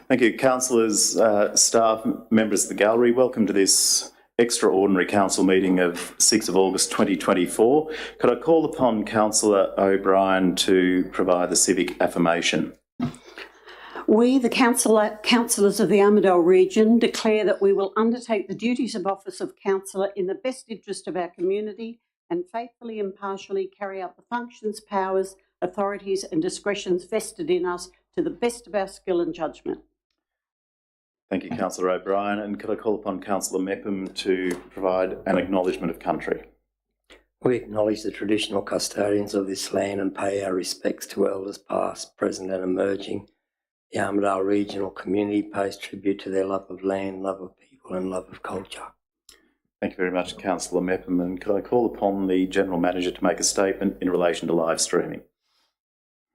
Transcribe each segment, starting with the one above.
Thank you, councillors, staff, members of the gallery. Welcome to this extraordinary council meeting of 6th of August 2024. Could I call upon Councillor O'Brien to provide the civic affirmation? We, the councillors of the Armidale region, declare that we will undertake the duties of office of councillor in the best interest of our community and faithfully and impartially carry out the functions, powers, authorities and discretions vested in us to the best of our skill and judgment. Thank you, Councillor O'Brien. And could I call upon Councillor Mepham to provide an acknowledgement of country? We acknowledge the traditional custodians of this land and pay our respects to elders past, present and emerging. The Armidale regional community pays tribute to their love of land, love of people and love of culture. Thank you very much, Councillor Mepham. And could I call upon the General Manager to make a statement in relation to live streaming?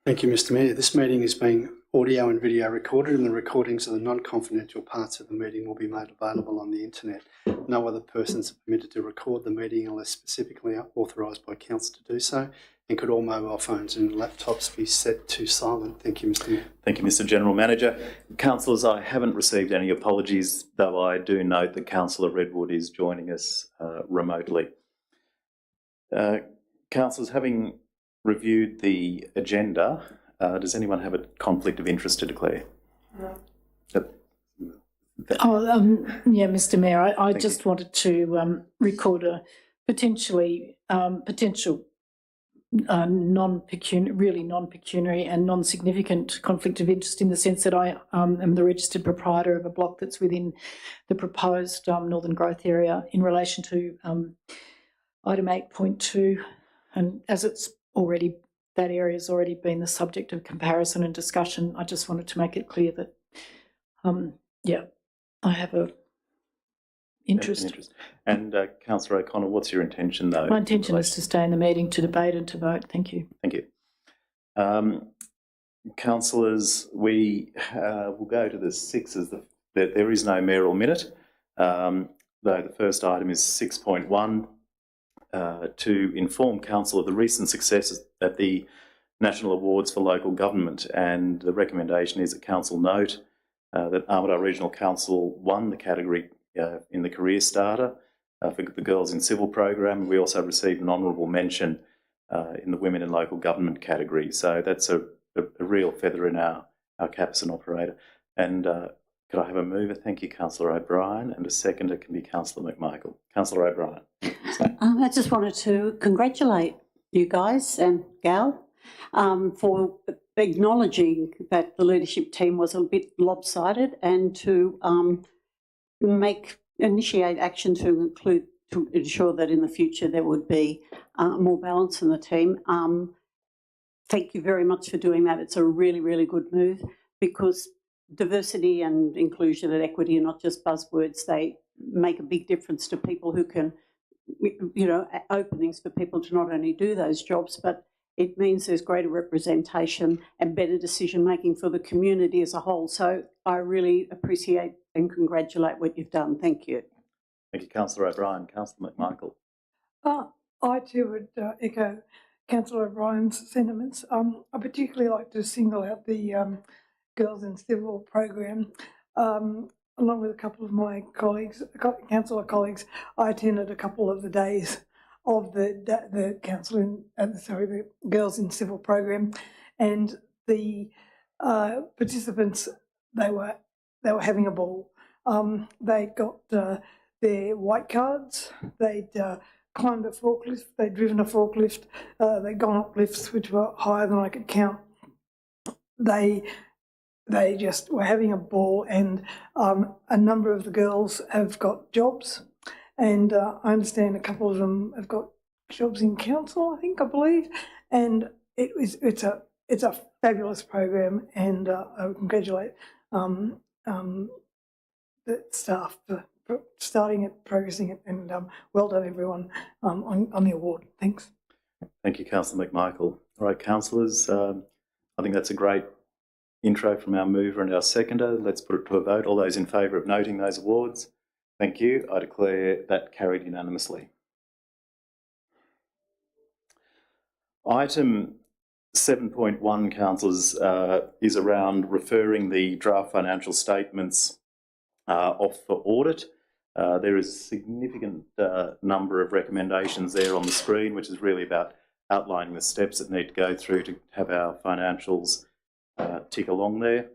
Thank you, Mr Mayor. This meeting is being audio and video recorded, and the recordings of the non-confidential parts of the meeting will be made available on the internet. No other persons are permitted to record the meeting unless specifically authorised by council to do so. And could all mobile phones and laptops be set to silent? Thank you, Mr Mayor. Thank you, Mr General Manager. Councillors, I haven't received any apologies, though I do note that Councillor Redwood is joining us remotely. Councillors, having reviewed the agenda, does anyone have a conflict of interest to declare? No. Yeah, Mr Mayor, I just wanted to record a potential non-pecuniary and non-significant conflict of interest, in the sense that I am the registered proprietor of a block that's within the proposed Northern Growth Area in relation to item 8.2, and as it's already, that area has already been the subject of comparison and discussion, I just wanted to make it clear that, yeah, I have a interest. And Councillor O'Connor, what's your intention though? My intention is to stay in the meeting to debate and to vote. Thank you. Thank you. Councillors, we will go to the sixes. There is no mayoral minute, though the first item is 6.1, to inform Council of the recent successes at the National Awards for Local Government, and the recommendation is that Council note that Armidale Regional Council won the category in the Career Starter for the Girls in Civil program. We also received an honourable mention in the Women in Local Government category. So that's a real feather in our cap as an operator. And could I have a mover? Thank you, Councillor O'Brien. And a seconder can be Councillor McMichael. Councillor O'Brien. I just wanted to congratulate you guys and Gal for acknowledging that the leadership team was a bit lopsided, and to initiate action to ensure that in the future there would be more balance in the team. Thank you very much for doing that. It's a really, really good move, because diversity and inclusion and equity are not just buzzwords. They make a big difference to people who can, you know, openings for people to not only do those jobs, but it means there's greater representation and better decision making for the community as a whole. So I really appreciate and congratulate what you've done. Thank you. Thank you, Councillor O'Brien. Councillor McMichael. I too would echo Councillor O'Brien's sentiments. I particularly like to single out the Girls in Civil program. Along with a couple of my colleagues, councillor colleagues, I attended a couple of the days of the the Girls in Civil program, and the participants, they were having a ball. They got their white cards. They'd climbed a forklift. They'd driven a forklift. They'd gone up lifts which were higher than I could count. They just were having a ball, and a number of the girls have got jobs, and I understand a couple of them have got jobs in council, I believe, and it's a fabulous program, and I would congratulate the staff for starting it, progressing it, and well done everyone on the award. Thanks. Thank you, Councillor McMichael. All right, councillors, I think that's a great intro from our mover and our seconder. Let's put it to a vote. All those in favour of noting those awards? Thank you. I declare that carried unanimously. Item 7.1, councillors, is around referring the draft financial statements off for audit. There is a significant number of recommendations there on the screen, which is really about outlining the steps that need to go through to have our financials tick along there.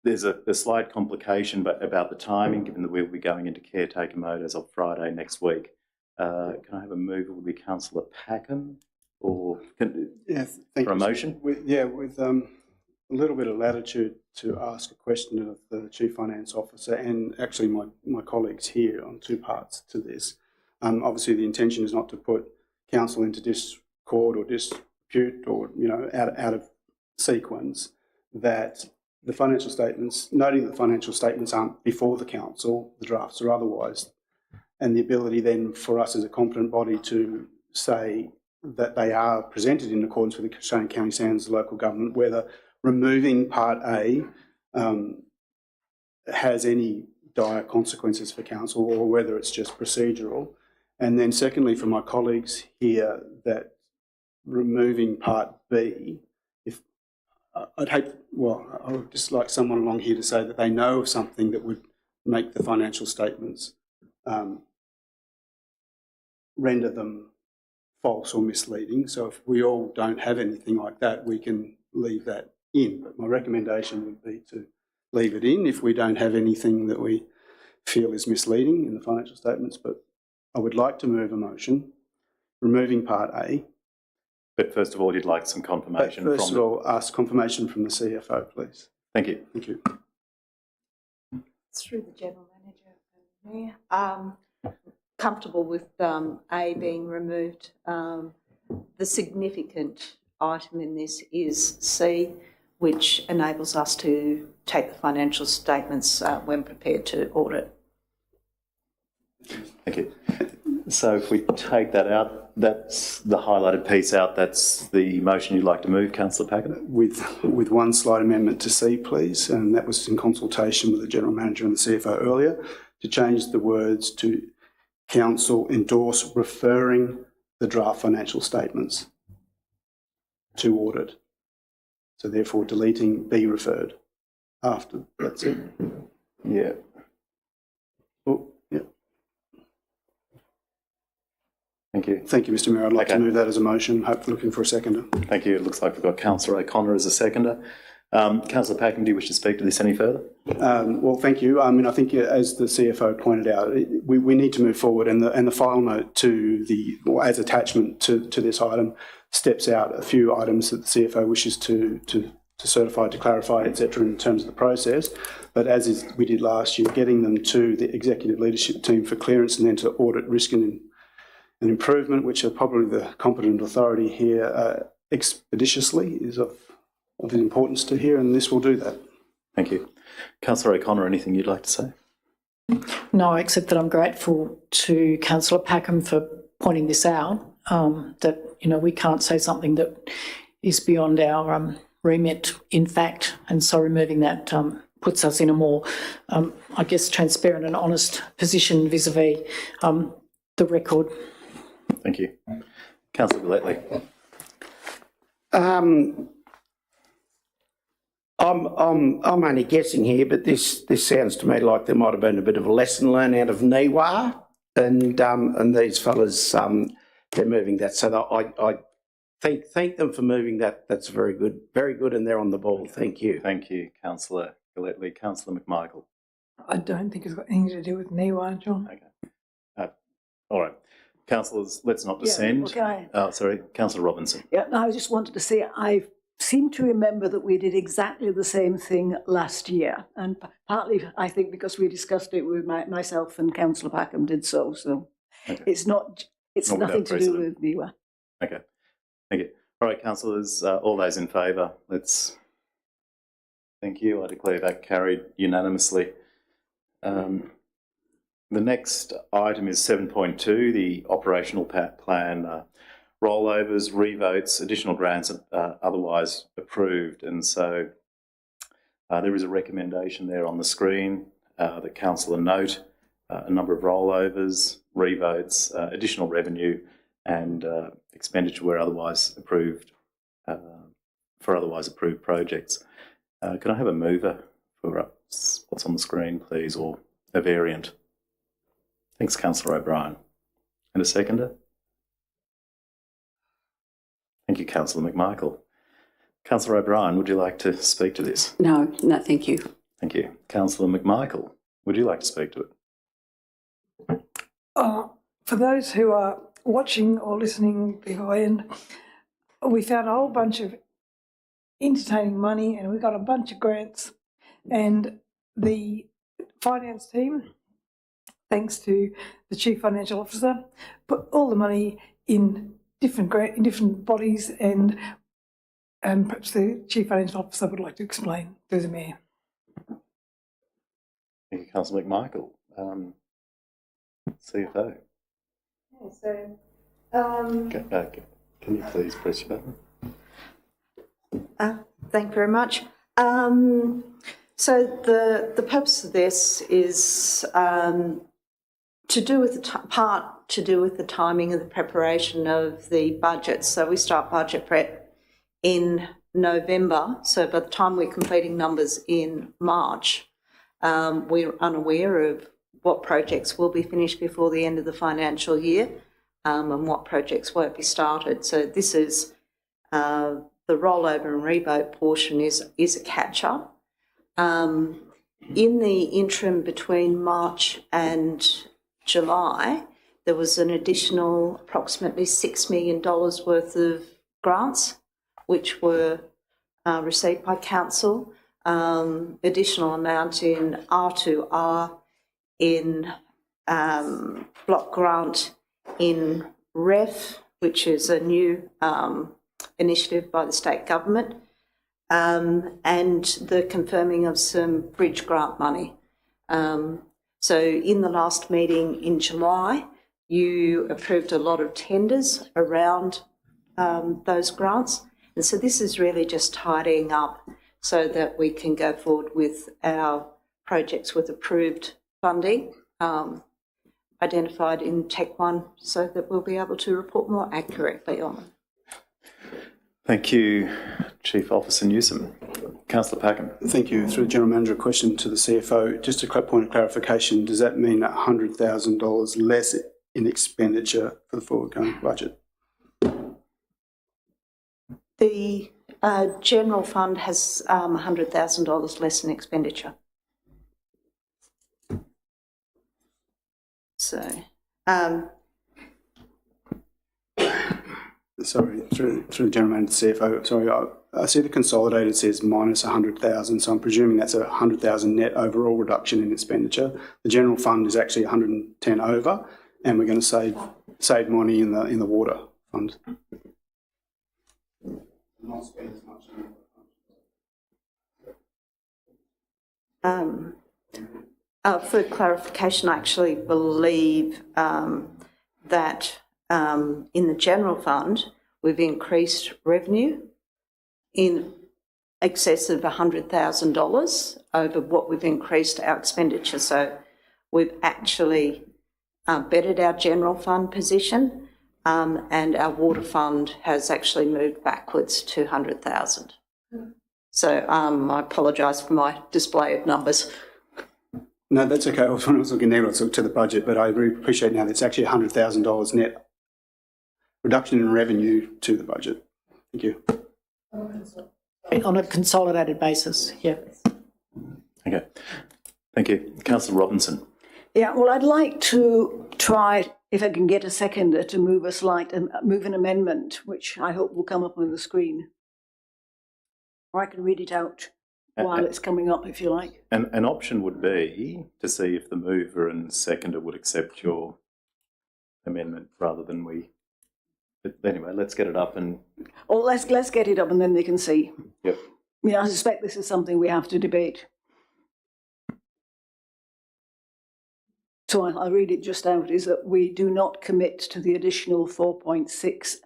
There's a slight complication about the timing, given that we'll be going into caretaker mode as of Friday next week. Can I have a move? It would be Councillor Packham, or Thank for a you. motion? With a little bit of latitude to ask a question of the Chief Finance Officer and actually my colleagues here on two parts to this. Obviously, the intention is not to put council into discord or dispute or out of sequence. That the financial statements, noting that financial statements aren't before the council, the drafts or otherwise, and the ability then for us as a competent body to say that they are presented in accordance with the Australian County Standards of Local Government, whether removing Part A has any dire consequences for council or whether it's just procedural. And then secondly, for my colleagues here, that removing Part B, I would just like someone along here to say that they know of something that would make the financial statements render them false or misleading. So if we all don't have anything like that, we can leave that in. But my recommendation would be to leave it in if we don't have anything that we feel is misleading in the financial statements. But I would like to move a motion removing Part A. But first of all, you'd like some confirmation But first from of all, ask confirmation from the CFO, please. Thank you. Thank you. Through the General Manager, Mayor. Comfortable with A being removed. The significant item in this is C, which enables us to take the financial statements when prepared to audit. Thank you. So if we take that out, that's the highlighted piece out, that's the motion you'd like to move, Councillor Packham? With one slight amendment to C, please, and that was in consultation with the General Manager and the CFO earlier, to change the words to Council endorse referring the draft financial statements to audit. So therefore deleting be referred after. That's it. Yeah. Oh, yeah. Thank you. Thank you, Mr. Mayor. I'd like Okay. to move that as a motion. Hopefully looking for a seconder. Thank you. It looks like we've got Councillor O'Connor as a seconder. Councillor Packham, do you wish to speak to this any further? Well, thank you. I mean, I think as the CFO pointed out, we need to move forward, and the file note to as attachment to this item steps out a few items that the CFO wishes to certify, to clarify, etc., in terms of the process. But as we did last year, getting them to the executive leadership team for clearance and then to audit risk and improvement, which are probably the competent authority here, expeditiously is of importance to here, and this will do that. Thank you. Councillor O'Connor, anything you'd like to say? No, except that I'm grateful to Councillor Packham for pointing this out, that, we can't say something that is beyond our remit, in fact, and so removing that puts us in a more, I guess, transparent and honest position vis-a-vis the record. Thank you. Councillor Gilletley. I'm only guessing here, but this sounds to me like there might have been a bit of a lesson learned out of NIWA, and these fellas they're moving that. So I thank them for moving that. That's very good, and they're on the ball. Thank you. Thank you, Councillor Gilletley. Councillor McMichael. I don't think it's got anything to do with NIWA, John. Okay. All right. Councillors, let's not descend. Okay. Sorry, Councillor Robinson. Yeah, no, I just wanted to say I seem to remember that we did exactly the same thing last year, and partly I think because we discussed it with myself and Councillor Packham did so. So Okay. it's not. It's Not nothing without to do precedent. with NIWA. Okay. Thank you. All right, councillors, all those in favour, let's. Thank you. I declare that carried unanimously. The next item is 7.2, the operational plan rollovers, revotes, additional grants otherwise approved. And so there is a recommendation there on the screen that councillor note a number of rollovers, revotes, additional revenue and expenditure where otherwise approved for otherwise approved projects. Can I have a mover for what's on the screen, please, or a variant? Thanks, Councillor O'Brien. And a seconder? Thank you, Councillor McMichael. Councillor O'Brien, would you like to speak to this? No, thank you. Thank you. Councillor McMichael, would you like to speak to it? For those who are watching or listening beforehand, we found a whole bunch of entertaining money and we got a bunch of grants, and the finance team, thanks to the Chief Financial Officer, put all the money in different bodies, and perhaps the Chief Financial Officer would like to explain to the Mayor. Thank you, Councillor McMichael. CFO. Can you please press your button? Thank you very much. So the purpose of this is to do with the timing of the preparation of the budget. So we start budget prep in November. So by the time we're completing numbers in March, we're unaware of what projects will be finished before the end of the financial year, and what projects won't be started. So this is the rollover and revote portion is a catch-up. In the interim between March and July, there was an additional approximately $6 million worth of grants, which were received by council. Additional amount in R2R, in block grant in REF, which is a new initiative by the state government, and the confirming of some bridge grant money. So in the last meeting in July, you approved a lot of tenders around those grants. And so this is really just tidying up so that we can go forward with our projects with approved funding identified in Tech One, so that we'll be able to report more accurately on them. Thank you, Chief Officer Newsom. Councillor Packham. Thank you. Through the General Manager, a question to the CFO. Just a quick point of clarification, does that mean $100,000 less in expenditure for the forward-going budget? The general fund has $100,000 less in expenditure. So, Sorry, through the General Manager, CFO. Sorry, I see the consolidated says minus 100,000, so I'm presuming that's a 100,000 net overall reduction in expenditure. The general fund is actually 110 over, and we're going to save money in the water fund. Not spend as much. For clarification, I actually believe that in the general fund, we've increased revenue in excess of $100,000 over what we've increased our expenditure. So we've actually bettered our general fund position, and our water fund has actually moved backwards to $200,000. So I apologise for my display of numbers. No, that's okay. When I was looking there, I looked to the budget, but I really appreciate now that it's actually $100,000 net reduction in revenue to the budget. Thank you. On a consolidated basis, yeah. Okay. Thank you. Councillor Robinson. Yeah, well, I'd like to try, if I can get a seconder, to move an amendment, which I hope will come up on the screen. Or I can read it out while it's coming up, if you like. An option would be to see if the mover and seconder would accept your amendment rather than we. But anyway, let's get it up and. Or let's get it up and then they can see. Yep. I mean, I suspect this is something we have to debate. So I'll read it just out, is that we do not commit to the additional 4.6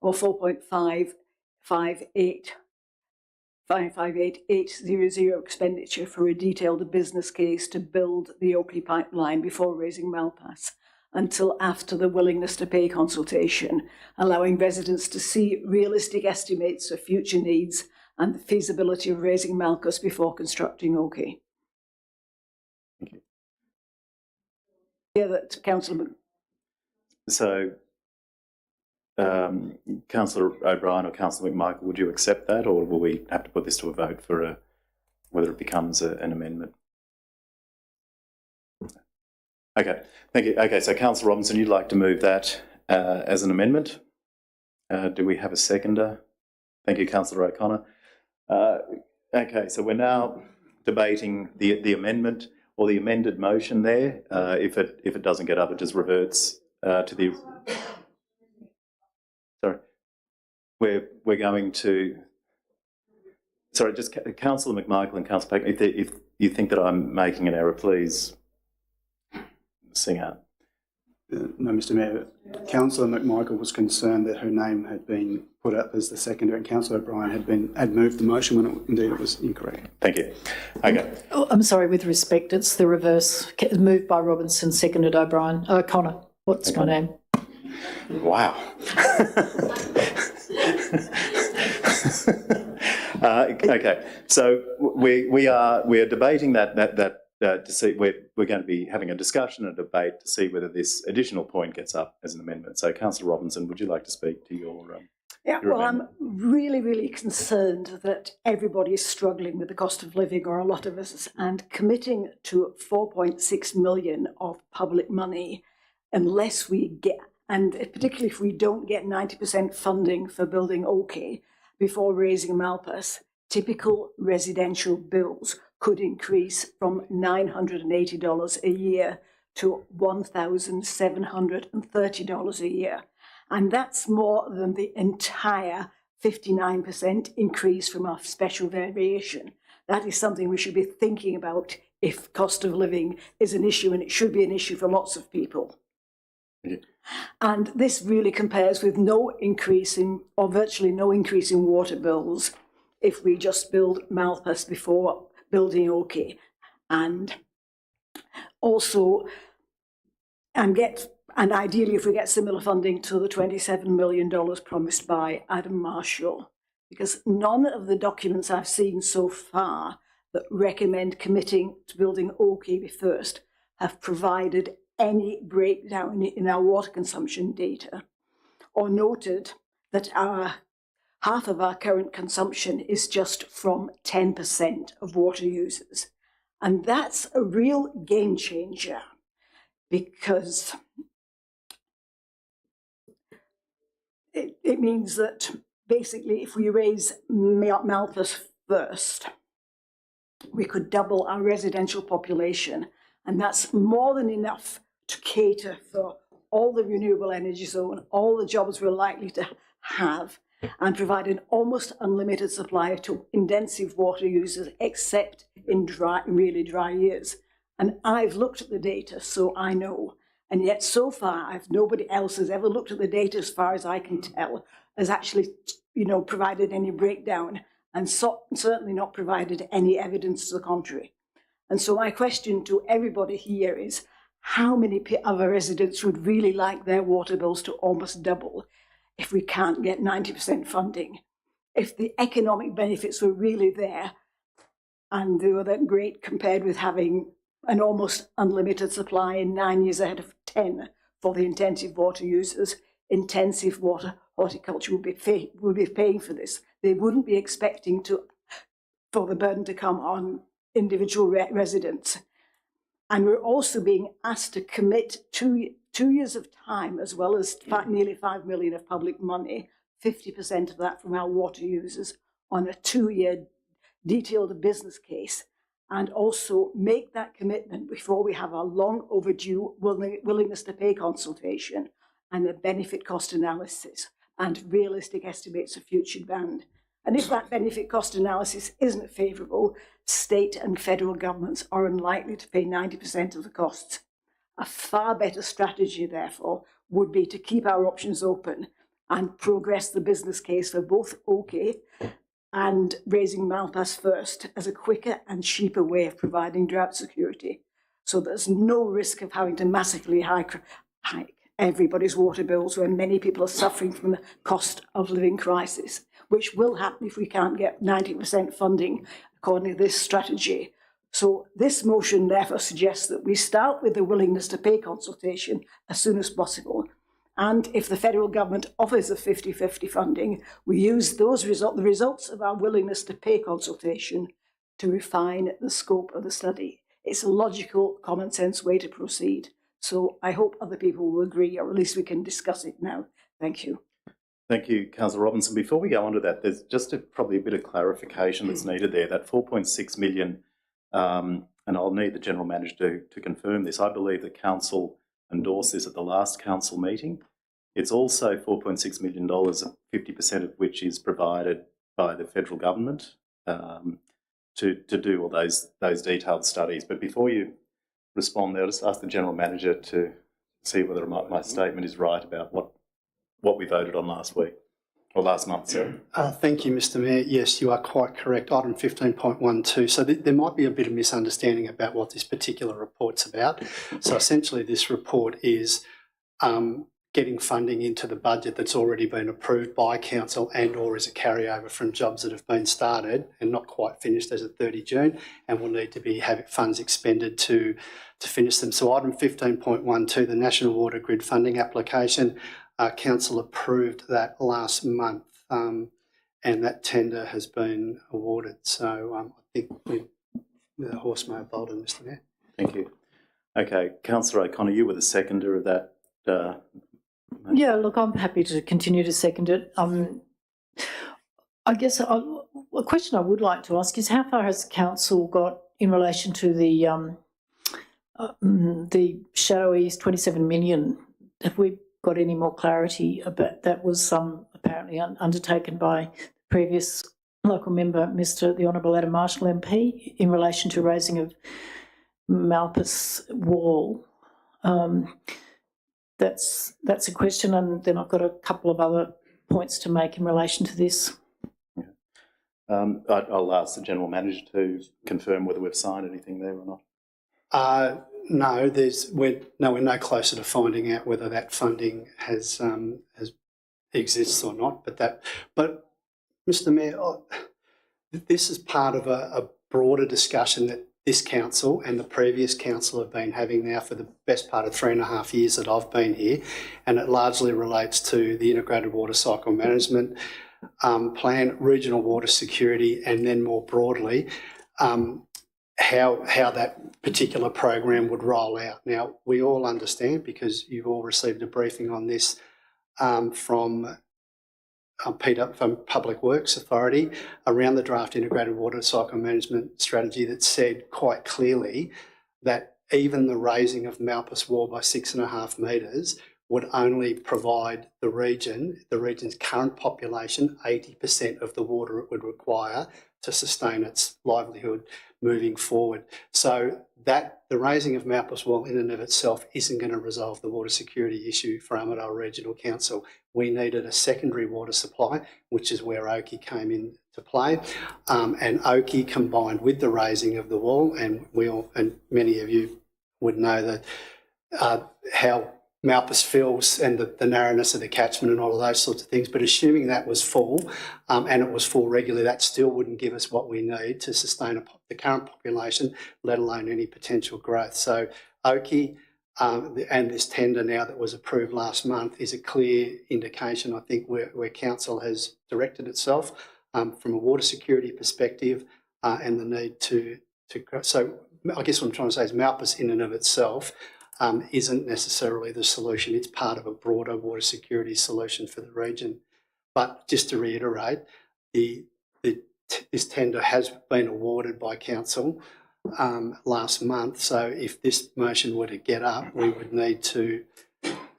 or 4.558,800 expenditure for a detailed business case to build the Oakley pipeline before raising Malpass, until after the willingness to pay consultation, allowing residents to see realistic estimates of future needs and the feasibility of raising Malchus before constructing OK. Thank you. Yeah, that Councillor. So, Councillor O'Brien or Councillor McMichael, would you accept that, or will we have to put this to a vote for whether it becomes an amendment? Okay, thank you. Okay, so Councillor Robinson, you'd like to move that as an amendment. Do we have a seconder? Thank you, Councillor O'Connor. Okay, so we're now debating the amendment or the amended motion there. If it doesn't get up, it just reverts to the. Sorry, we're going to. Sorry, just Councillor McMichael and Councillor Pack. If you think that I'm making an error, please sing out. No, Mr Mayor. Councillor McMichael was concerned that her name had been put up as the seconder, and Councillor O'Brien had moved the motion when indeed it was incorrect. Thank you. Okay. Oh, I'm sorry, with respect, it's the reverse. Moved by Robinson, seconded O'Connor. What's my name? Wow. Okay, so we are debating that to see we're going to be having a discussion and a debate to see whether this additional point gets up as an amendment. So, Councillor Robinson, would you like to speak to your? Yeah, your well, amendment? I'm really concerned that everybody is struggling with the cost of living, or a lot of us, and committing to 4.6 million of public money, unless we get, and particularly if we don't get 90% funding for building OK before raising Malpas, typical residential bills could increase from $980 a year to $1,730 a year. And that's more than the entire 59% increase from our special variation. That is something we should be thinking about if cost of living is an issue, and it should be an issue for lots of people. Yeah. And this really compares with no increase in, or virtually no increase in water bills if we just build Malpas before building OK. And also, and ideally if we get similar funding to the $27 million promised by Adam Marshall, because none of the documents I've seen so far that recommend committing to building OK first have provided any breakdown in our water consumption data, or noted that half of our current consumption is just from 10% of water users. And that's a real game changer, because it means that basically if we raise Malpas first, we could double our residential population, and that's more than enough to cater for all the renewable energy zone, all the jobs we're likely to have, and provide an almost unlimited supply to intensive water users, except in really dry years. And I've looked at the data, so I know. And yet so far, nobody else has ever looked at the data, as far as I can tell, has actually, provided any breakdown, and certainly not provided any evidence to the contrary. And so my question to everybody here is, how many of our residents would really like their water bills to almost double if we can't get 90% funding? If the economic benefits were really there, and they were that great compared with having an almost unlimited supply in 9 years ahead of 10 for the intensive water users, intensive water horticulture would be paying for this. They wouldn't be expecting for the burden to come on individual residents. And we're also being asked to commit 2 years of time, as well as nearly 5 million of public money, 50% of that from our water users, on a 2-year detailed business case, and also make that commitment before we have a long overdue willingness to pay consultation and a benefit cost analysis and realistic estimates of future demand. And if that benefit cost analysis isn't favourable, state and federal governments are unlikely to pay 90% of the costs. A far better strategy, therefore, would be to keep our options open and progress the business case for both OK and raising Malpas first as a quicker and cheaper way of providing drought security. So there's no risk of having to massively hike everybody's water bills when many people are suffering from the cost of living crisis, which will happen if we can't get 90% funding according to this strategy. So this motion therefore suggests that we start with the willingness to pay consultation as soon as possible. And if the federal government offers a 50-50 funding, we use the results of our willingness to pay consultation to refine the scope of the study. It's a logical, common sense way to proceed. So I hope other people will agree, or at least we can discuss it now. Thank you. Thank you, Councillor Robinson. Before we go on to that, there's just probably a bit of clarification that's needed there. That 4.6 million, and I'll need the General Manager to confirm this. I believe the Council endorsed this at the last Council meeting. It's also $4.6 million, 50% of which is provided by the federal government to do all those detailed studies. But before you respond there, I'll just ask the General Manager to see whether my statement is right about what we voted on last week, or last month, sorry. Thank you, Mr Mayor. Yes, you are quite correct. Item 15.12. So there might be a bit of misunderstanding about what this particular report's about. So essentially this report is getting funding into the budget that's already been approved by Council and or is a carryover from jobs that have been started and not quite finished as at 30 June and will need to be having funds expended to finish them. So item 15.12, the National Water Grid funding application, Council approved that last month and that tender has been awarded. So I think the horse may have bolted, Mr Mayor. Thank you. Okay, Councillor O'Connor, you were the seconder of that. Yeah, look, I'm happy to continue to second it. I guess a question I would like to ask is how far has Council got in relation to the Shadow East 27 million? Have we got any more clarity about that? Was apparently undertaken by the previous local member, the Honourable Adam Marshall MP, in relation to raising of Malpas Wall. That's a question, and then I've got a couple of other points to make in relation to this. I'll ask the General Manager to confirm whether we've signed anything there or not. No, we're no closer to finding out whether that funding has exists or not. But Mr Mayor, this is part of a broader discussion that this council and the previous council have been having now for the best part of 3.5 years that I've been here, and it largely relates to the integrated water cycle management plan, regional water security, and then more broadly how that particular program would roll out. Now, we all understand, because you've all received a briefing on this from Peter from Public Works Authority around the draft integrated water cycle management strategy that said quite clearly that even the raising of Malpas Wall by 6.5 metres would only provide the region's current population 80% of the water it would require to sustain its livelihood moving forward. So that the raising of Malpas Wall in and of itself isn't going to resolve the water security issue for Armidale Regional Council. We needed a secondary water supply, which is where Oakey came into play. And Oakey, combined with the raising of the wall, and many of you would know that how Malpas fills and the narrowness of the catchment and all of those sorts of things. But assuming that was full, and it was full regularly, that still wouldn't give us what we need to sustain the current population, let alone any potential growth. So Oakey and this tender now that was approved last month is a clear indication, I think, where Council has directed itself from a water security perspective and the need to grow. So I guess what I'm trying to say is Malpas in and of itself isn't necessarily the solution. It's part of a broader water security solution for the region. But just to reiterate, this tender has been awarded by Council last month. So if this motion were to get up, we would need to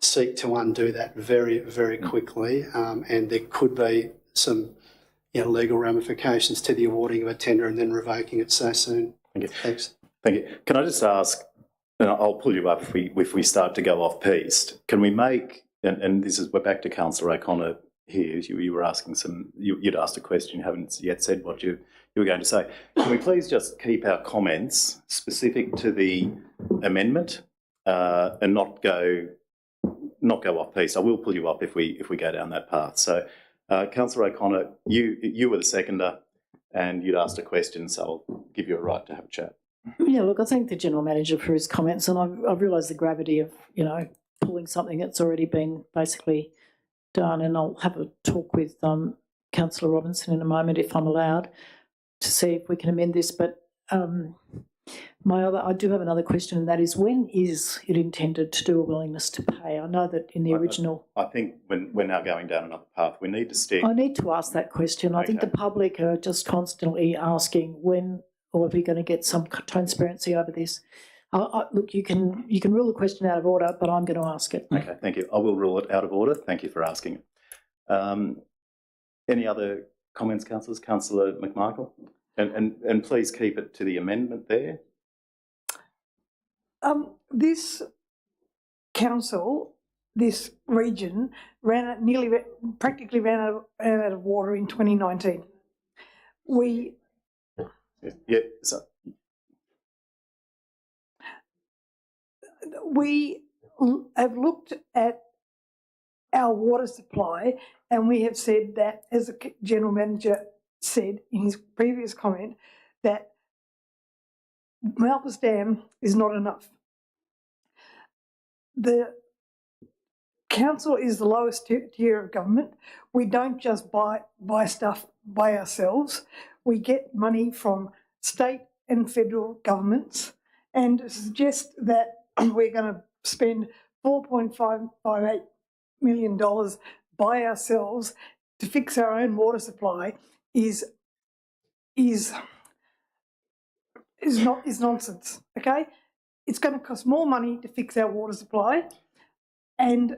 seek to undo that very, very quickly. And there could be some legal ramifications to the awarding of a tender and then revoking it so soon. Thank you. Thanks. Thank you. Can I just ask, and I'll pull you up if we start to go off piste, can we make, and we're back to Councillor O'Connor here, you were asking you'd asked a question, you haven't yet said what you were going to say. Can we please just keep our comments specific to the amendment and not go not go off piece. I will pull you up if we go down that path. So, Councillor O'Connor, you were the seconder, and you'd asked a question, so I'll give you a right to have a chat. Yeah, look, I thank the General Manager for his comments, and I've realised the gravity of, pulling something that's already been basically done, and I'll have a talk with Councillor Robinson in a moment, if I'm allowed, to see if we can amend this. But I do have another question, and that is, when is it intended to do a willingness to pay? I know that in the original... I think when we're now going down another path, we need to stick... I need to ask that question. I think the public are just constantly asking when, or are we going to get some transparency over this? Look, you can rule the question out of order, but I'm going to ask it. Okay, thank you. I will rule it out of order. Thank you for asking it. Any other comments, councillors? Councillor McMichael? And please keep it to the amendment there. This council, this region, practically ran out of water in 2019. Yeah, so we have looked at our water supply, and we have said that, as the General Manager said in his previous comment, that Malpas Dam is not enough. The council is the lowest tier of government. We don't just buy stuff by ourselves. We get money from state and federal governments, and to suggest that we're going to spend $4.558 million by ourselves to fix our own water supply is nonsense. Okay, it's going to cost more money to fix our water supply, and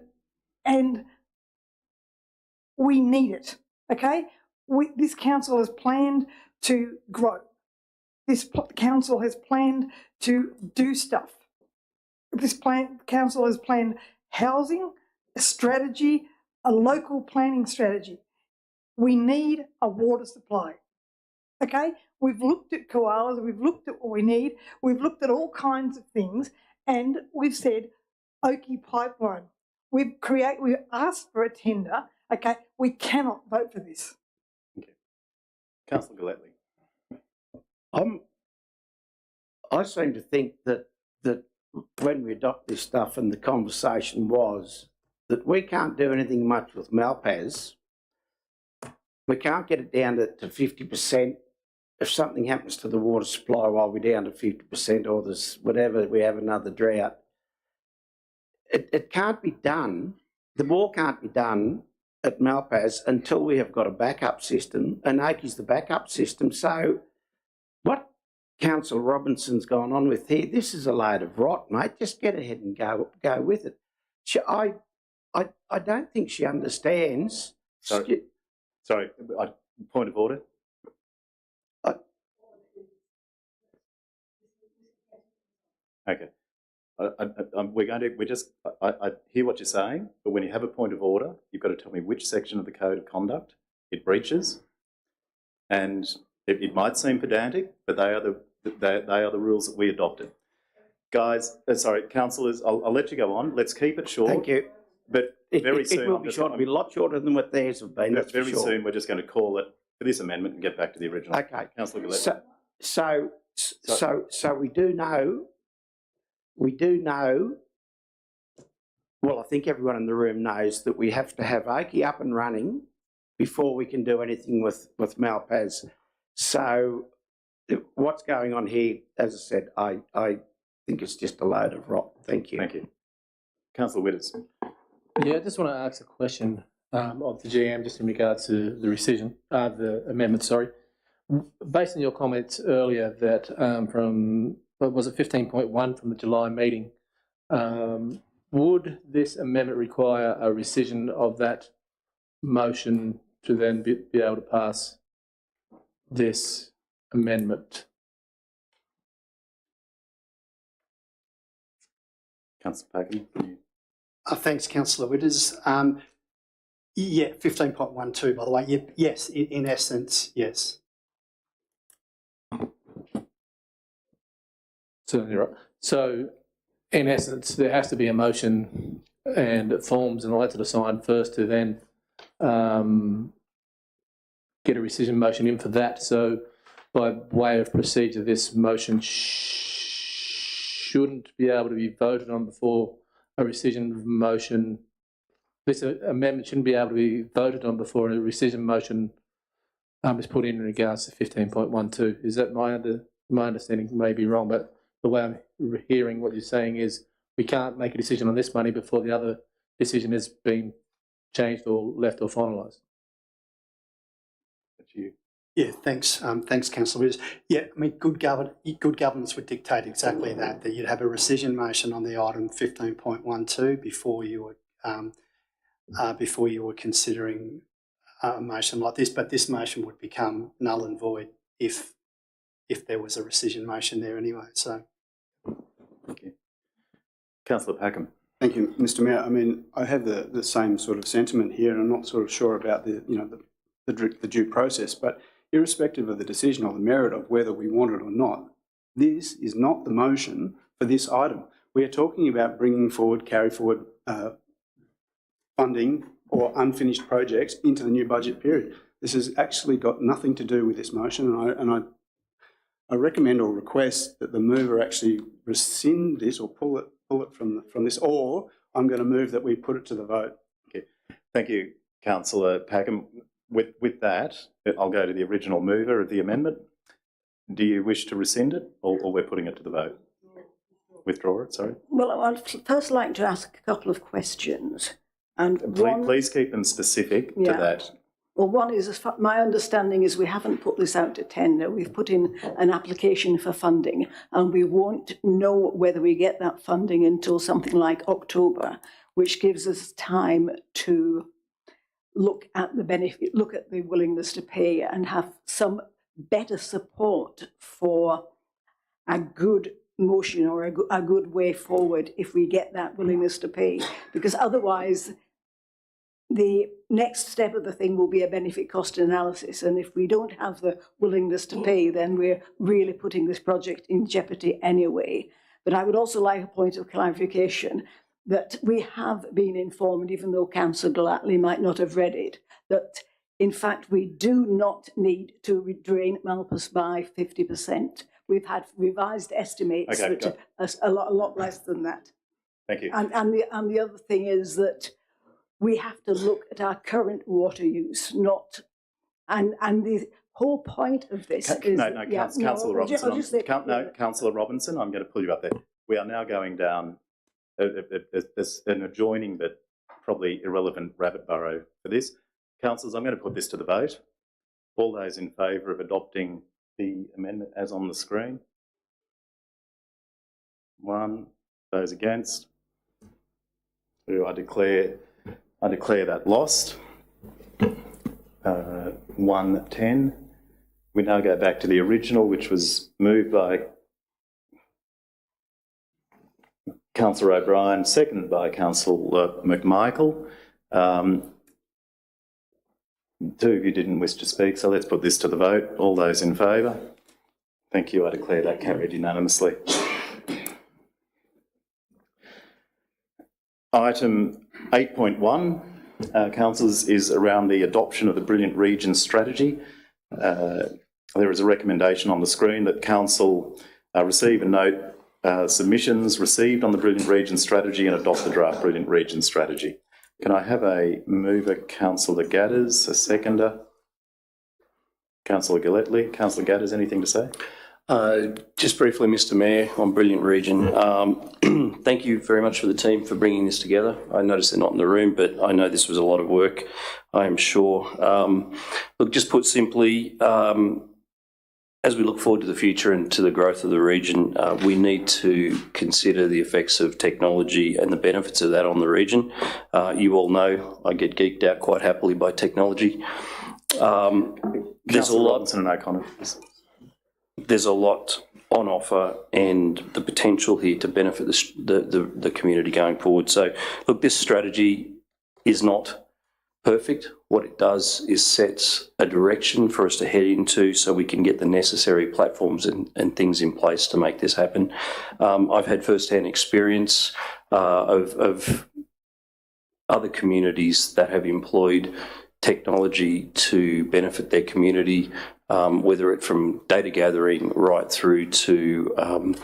we need it. Okay, this council has planned to grow. This council has planned to do stuff. Council has planned housing, a strategy, a local planning strategy. We need a water supply. Okay? We've looked at koalas, we've looked at what we need, we've looked at all kinds of things, and we've said, Oakey Pipeline. We've asked for a tender. Okay? We cannot vote for this. Okay. Councillor Gillespie. I seem to think that when we adopt this stuff, and the conversation was that we can't do anything much with Malpas. We can't get it down to 50%. If something happens to the water supply while we're down to 50%, or there's whatever, we have another drought, it can't be done. The more can't be done at Malpas until we have got a backup system, and Oakey's the backup system. So what Councillor Robinson's gone on with here, this is a load of rot, mate. Just get ahead and go with it. I don't think she understands. Sorry, point of order. Okay. I hear what you're saying, but when you have a point of order, you've got to tell me which section of the Code of Conduct it breaches. And it might seem pedantic, but they are the rules that we adopted. Guys, councillors, I'll let you go on. Let's keep it short. Thank you. But very soon... It will be short. It'll be a lot shorter than what theirs have been. That's very soon we're just going to call it for this amendment and get back to the original. Okay. Councillor Gillespie. So we do know, well, I think everyone in the room knows that we have to have Oakey up and running before we can do anything with Malpas. So what's going on here, as I said, I think it's just a load of rot. Thank you. Thank you. Councillor Witters. Yeah, I just want to ask a question of the GM just in regards to the rescission, the amendment, sorry. Based on your comments earlier that from, what was it, 15.1 from the July meeting, would this amendment require a rescission of that motion to then be able to pass this amendment? Councillor Pagan. Thanks, Councillor Witters. Yeah, 15.12, by the way. Yes, in essence, yes. Certainly right. So, in essence, there has to be a motion and forms and letter to sign first to then get a rescission motion in for that. So by way of procedure, this motion shouldn't be able to be voted on before a rescission motion. This amendment shouldn't be able to be voted on before a rescission motion is put in regards to 15.12. Is that my understanding? May be wrong, but the way I'm hearing what you're saying is we can't make a decision on this money before the other decision has been changed or left or finalised. That's you. Yeah, thanks, Councillor Withers. Yeah, I mean, good governance would dictate exactly that you'd have a rescission motion on the item 15.12 before you were considering a motion like this. But this motion would become null and void if there was a rescission motion there anyway. So, Thank you. Councillor Packham. Thank you, Mr. Mayor. I mean, I have the same sort of sentiment here, and I'm not sort of sure about the due process. But irrespective of the decision or the merit of whether we want it or not, this is not the motion for this item. We are talking about bringing forward, carry forward funding or unfinished projects into the new budget period. This has actually got nothing to do with this motion, and I recommend or request that the mover actually rescind this or pull it from this, or I'm going to move that we put it to the vote. Okay. Thank you, Councillor Packham. With that, I'll go to the original mover of the amendment. Do you wish to rescind it, or we're putting it to the vote? Withdraw it, sorry. Well, I'd first like to ask a couple of questions. And Please keep them specific to that. Well, one is, my understanding is we haven't put this out to tender. We've put in an application for funding, and we won't know whether we get that funding until something like October, which gives us time to look at the benefit, look at the willingness to pay, and have some better support for a good motion or a good way forward if we get that willingness to pay. Because otherwise, the next step of the thing will be a benefit cost analysis. And if we don't have the willingness to pay, then we're really putting this project in jeopardy anyway. But I would also like a point of clarification that we have been informed, even though Councillor Gallatley might not have read it, that in fact we do not need to drain Malpas by 50%. We've had revised estimates that are a lot less than that. Thank you. And the other thing is that we have to look at our current water use, not and the whole point of this is Councillor Robinson. Councillor Robinson, I'm going to pull you up there. We are now going down there's an adjoining but probably irrelevant rabbit burrow for this. Councillors, I'm going to put this to the vote. All those in favour of adopting the amendment as on the screen? 1. Those against? 2. I declare that lost. 110. We now go back to the original, which was moved by Councillor O'Brien, seconded by Councillor McMichael. 2 of you didn't wish to speak, so let's put this to the vote. All those in favour? Thank you. I declare that carried unanimously. Item 8.1, councillors, is around the adoption of the Brilliant Regions strategy. There is a recommendation on the screen that council receive and note submissions received on the Brilliant Regions strategy and adopt the draft Brilliant Regions strategy. Can I have a mover, Councillor Gadders, a seconder? Councillor Gallatley. Councillor Gadders, anything to say? Just briefly, Mr. Mayor, on Brilliant Region, thank you very much for the team for bringing this together. I noticed they're not in the room, but I know this was a lot of work, I am sure. Look, just put simply, as we look forward to the future and to the growth of the region, we need to consider the effects of technology and the benefits of that on the region. You all know I get geeked out quite happily by technology. There's a lot. Robinson and O'Connor. There's a lot on offer and the potential here to benefit the community going forward. So, look, this strategy is not perfect. What it does is sets a direction for us to head into so we can get the necessary platforms and things in place to make this happen. I've had first-hand experience of other communities that have employed technology to benefit their community, whether it from data gathering right through to,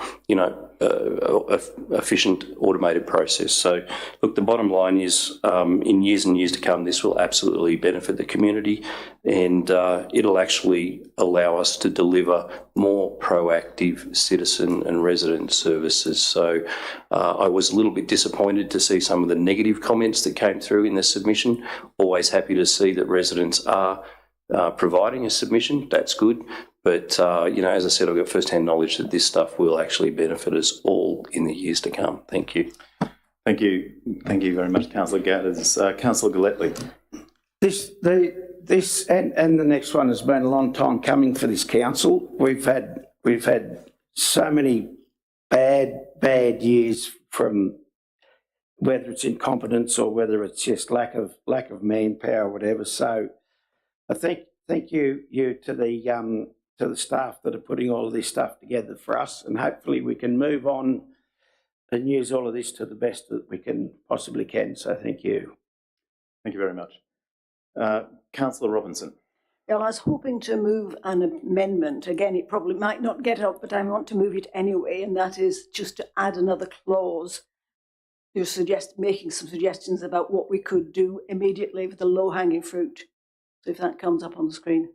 efficient automated process. So, look, the bottom line is in years and years to come, this will absolutely benefit the community, and it'll actually allow us to deliver more proactive citizen and resident services. So I was a little bit disappointed to see some of the negative comments that came through in the submission. Always happy to see that residents are providing a submission. That's good. But, as I said, I've got first-hand knowledge that this stuff will actually benefit us all in the years to come. Thank you. Thank you. Thank you very much, Councillor Gathers. Councillor Galletley. This and the next one has been a long time coming for this council. We've had so many bad years, from whether it's incompetence or whether it's just lack of manpower or whatever. So I thank you to the staff that are putting all of this stuff together for us, and hopefully we can move on and use all of this to the best that we possibly can. So thank you. Thank you very much. Councillor Robinson. Well, I was hoping to move an amendment. Again, it probably might not get up, but I want to move it anyway, and that is just to add another clause to making some suggestions about what we could do immediately with the low-hanging fruit. So if that comes up on the screen.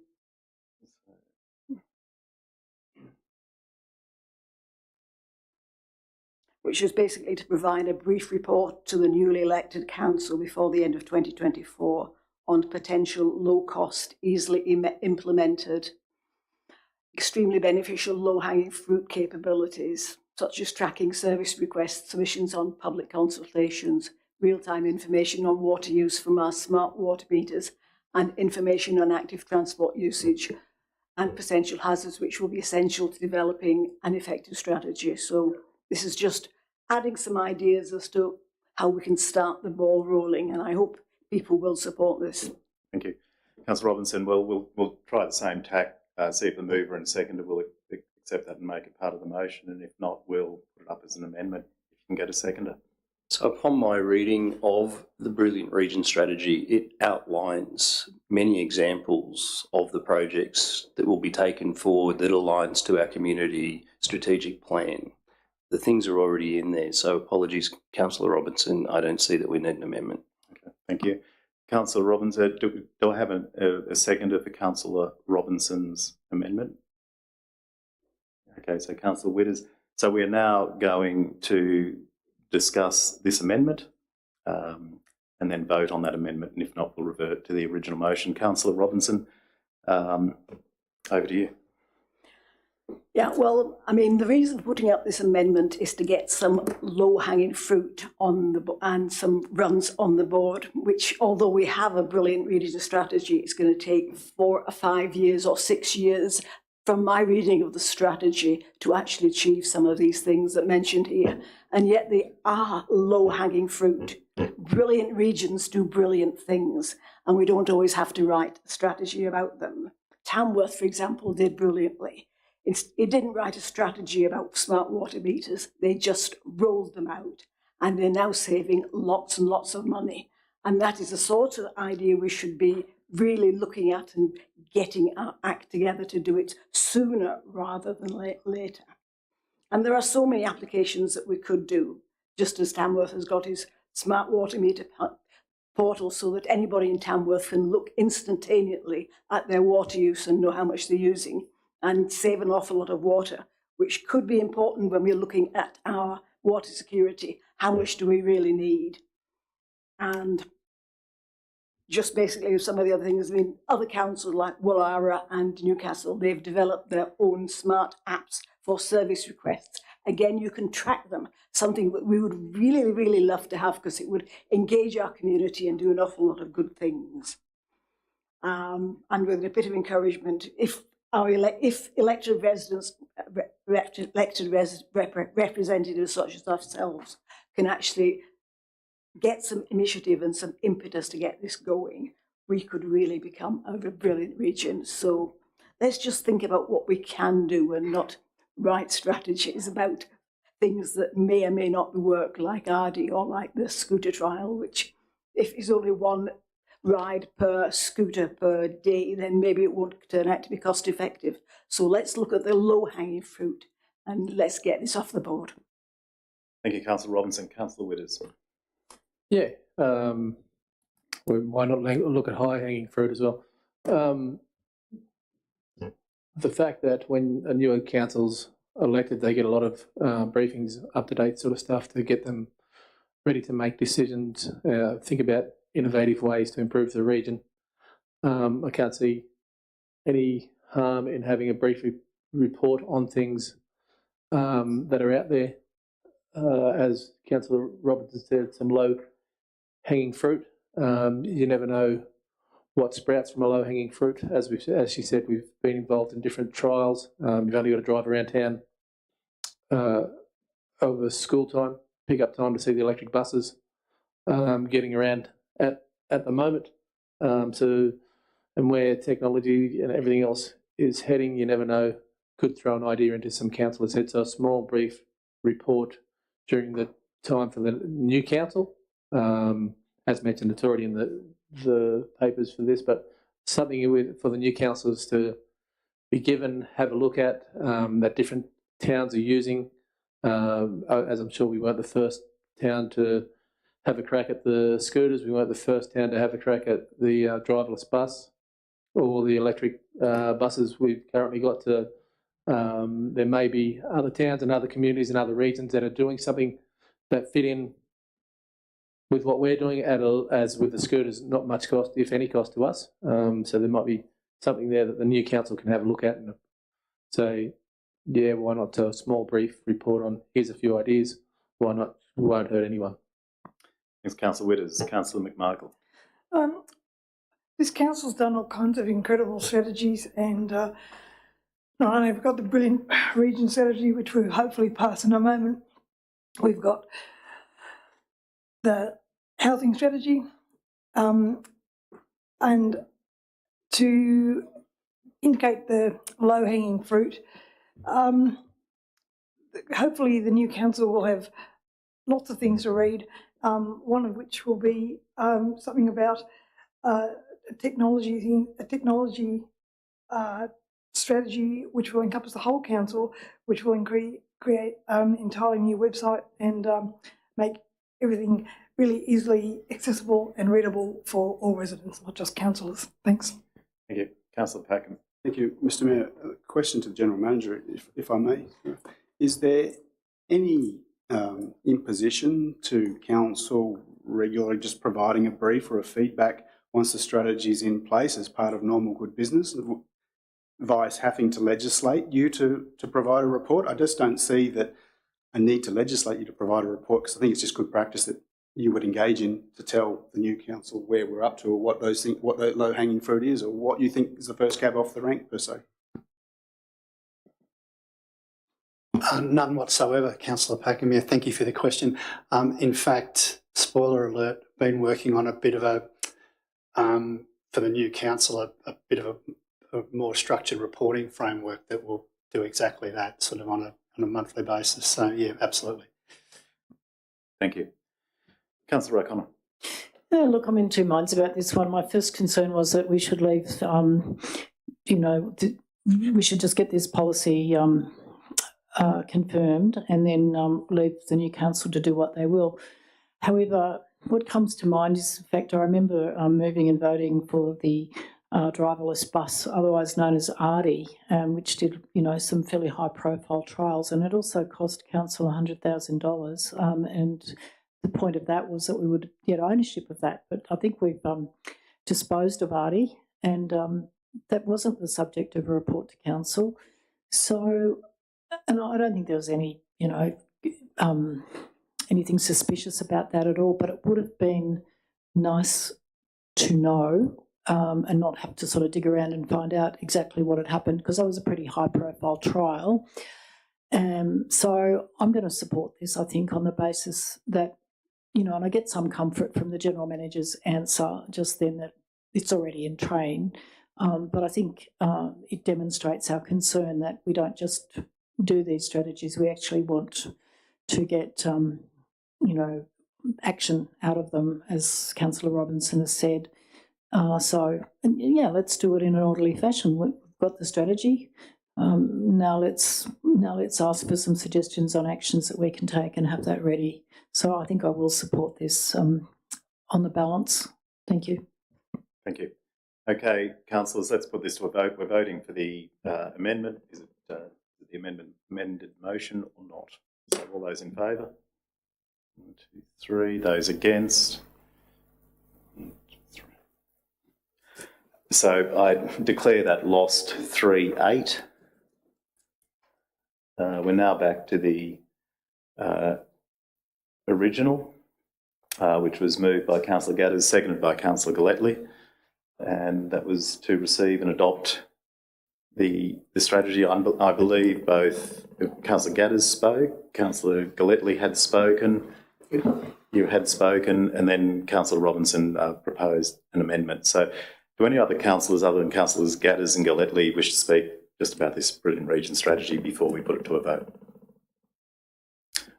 Which is basically to provide a brief report to the newly elected council before the end of 2024 on potential low-cost, easily implemented, extremely beneficial low-hanging fruit capabilities, such as tracking service requests, submissions on public consultations, real-time information on water use from our smart water meters, and information on active transport usage and potential hazards, which will be essential to developing an effective strategy. So this is just adding some ideas as to how we can start the ball rolling, and I hope people will support this. Thank you. Councillor Robinson, we'll try the same tack, see if the mover and seconder will accept that and make it part of the motion, and if not, we'll put it up as an amendment if you can get a seconder. So upon my reading of the Brilliant Region strategy, it outlines many examples of the projects that will be taken forward that aligns to our community strategic plan. The things are already in there, so apologies, Councillor Robinson, I don't see that we need an amendment. Okay, thank you. Councillor Robinson, do I have a seconder for Councillor Robinson's amendment? Okay, so Councillor Witters. So we are now going to discuss this amendment and then vote on that amendment, and if not, we'll revert to the original motion. Councillor Robinson, over to you. Yeah, well, I mean, the reason for putting up this amendment is to get some low-hanging fruit and some runs on the board, which, although we have a brilliant regional strategy, it's going to take 4 or 5 years or 6 years from my reading of the strategy to actually achieve some of these things that mentioned here. And yet they are low-hanging fruit. Brilliant regions do brilliant things, and we don't always have to write a strategy about them. Tamworth, for example, did brilliantly. It didn't write a strategy about smart water meters. They just rolled them out, and they're now saving lots and lots of money. And that is the sort of idea we should be really looking at and getting our act together to do it sooner rather than later. And there are so many applications that we could do, just as Tamworth has got his smart water meter portal, so that anybody in Tamworth can look instantaneously at their water use and know how much they're using, and save an awful lot of water, which could be important when we're looking at our water security. How much do we really need? And just basically some of the other things, I mean, other councils like Woollahra and Newcastle, they've developed their own smart apps for service requests. Again, you can track them, something that we would really, really love to have, because it would engage our community and do an awful lot of good things. And with a bit of encouragement, if elected residents, representatives such as ourselves can actually get some initiative and some impetus to get this going, we could really become a brilliant region. So let's just think about what we can do and not write strategies about things that may or may not work, like RD or like the scooter trial, which if it's only one ride per scooter per day, then maybe it won't turn out to be cost effective. So let's look at the low hanging fruit and let's get this off the board. Thank you, Councillor Robinson. Councillor Witters. Yeah, why not look at high hanging fruit as well? The fact that when a newer council's elected, they get a lot of briefings, up to date sort of stuff to get them ready to make decisions, think about innovative ways to improve the region. I can't see any harm in having a brief report on things that are out there. As Councillor Robertson said, some low-hanging fruit. You never know what sprouts from a low-hanging fruit. As she said, we've been involved in different trials. You've only got to drive around town over school time, pick up time to see the electric buses getting around at the moment. And where technology and everything else is heading, you never know, could throw an idea into some councillors' heads. So a small brief report during the time for the new council. As mentioned, it's already in the papers for this, but something for the new councillors to be given, have a look at, that different towns are using. As I'm sure we weren't the first town to have a crack at the scooters. We weren't the first town to have a crack at the driverless bus or the electric buses we've currently got to. There may be other towns and other communities and other regions that are doing something that fit in with what we're doing as with the scooters, not much cost, if any cost to us. So there might be something there that the new council can have a look at and say, yeah, why not a small brief report on, here's a few ideas, why not, it won't hurt anyone. Thanks, Councillor Witters. Councillor McMarkle. This council's done all kinds of incredible strategies, and not only have we got the brilliant region strategy, which we'll hopefully pass in a moment, we've got the housing strategy, and to indicate the low-hanging fruit, hopefully the new council will have lots of things to read, one of which will be something about a technology strategy which will encompass the whole council, which will create entirely new website and make everything really easily accessible and readable for all residents, not just councillors. Thanks. Thank you. Councillor Packham. Thank you, Mr. Mayor. A question to the General Manager, if I may. Is there any imposition to council regularly just providing a brief or a feedback once the strategy is in place as part of normal good business, via having to legislate you to provide a report? I just don't see that a need to legislate you to provide a report, because I think it's just good practice that you would engage in to tell the new council where we're up to, or what the low-hanging fruit is, or what you think is the first cab off the rank per se. None whatsoever, Councillor Packham. Yeah, thank you for the question. In fact, spoiler alert, been working on a bit of a, for the new council, a bit of a more structured reporting framework that will do exactly that, sort of on a monthly basis. So, yeah, absolutely. Thank you. Councillor O'Connor. Look, I'm in two minds about this one. My first concern was that we should leave, we should just get this policy confirmed and then leave the new council to do what they will. However, what comes to mind is the fact I remember moving and voting for the driverless bus, otherwise known as ARDI, which did, some fairly high-profile trials, and it also cost council $100,000. And the point of that was that we would get ownership of that. But I think we've disposed of ARDI, and that wasn't the subject of a report to council. So, and I don't think there was any, anything suspicious about that at all. But it would have been nice to know. And not have to sort of dig around and find out exactly what had happened, because that was a pretty high-profile trial. So I'm going to support this, I think, on the basis that, and I get some comfort from the General Manager's answer just then that it's already in train. But I think it demonstrates our concern that we don't just do these strategies. We actually want to get, action out of them, as Councillor Robinson has said. Let's do it in an orderly fashion. We've got the strategy. Now let's ask for some suggestions on actions that we can take and have that ready. So I think I will support this on the balance. Thank you. Thank you. Okay, councillors, let's put this to a vote. We're voting for the amendment. Is it the amended motion or not? So all those in favour? 1, 2, 3. Those against? 1, 2, 3. So I declare that lost 3-8. We're now back to the original, which was moved by Councillor Gatters, seconded by Councillor Galletley, and that was to receive and adopt the strategy. I believe both Councillor Gatters spoke, Councillor Galletley had spoken, you had spoken, and then Councillor Robinson proposed an amendment. So do any other councillors other than Councillors Gatters and Galletley wish to speak just about this Brilliant Region strategy before we put it to a vote?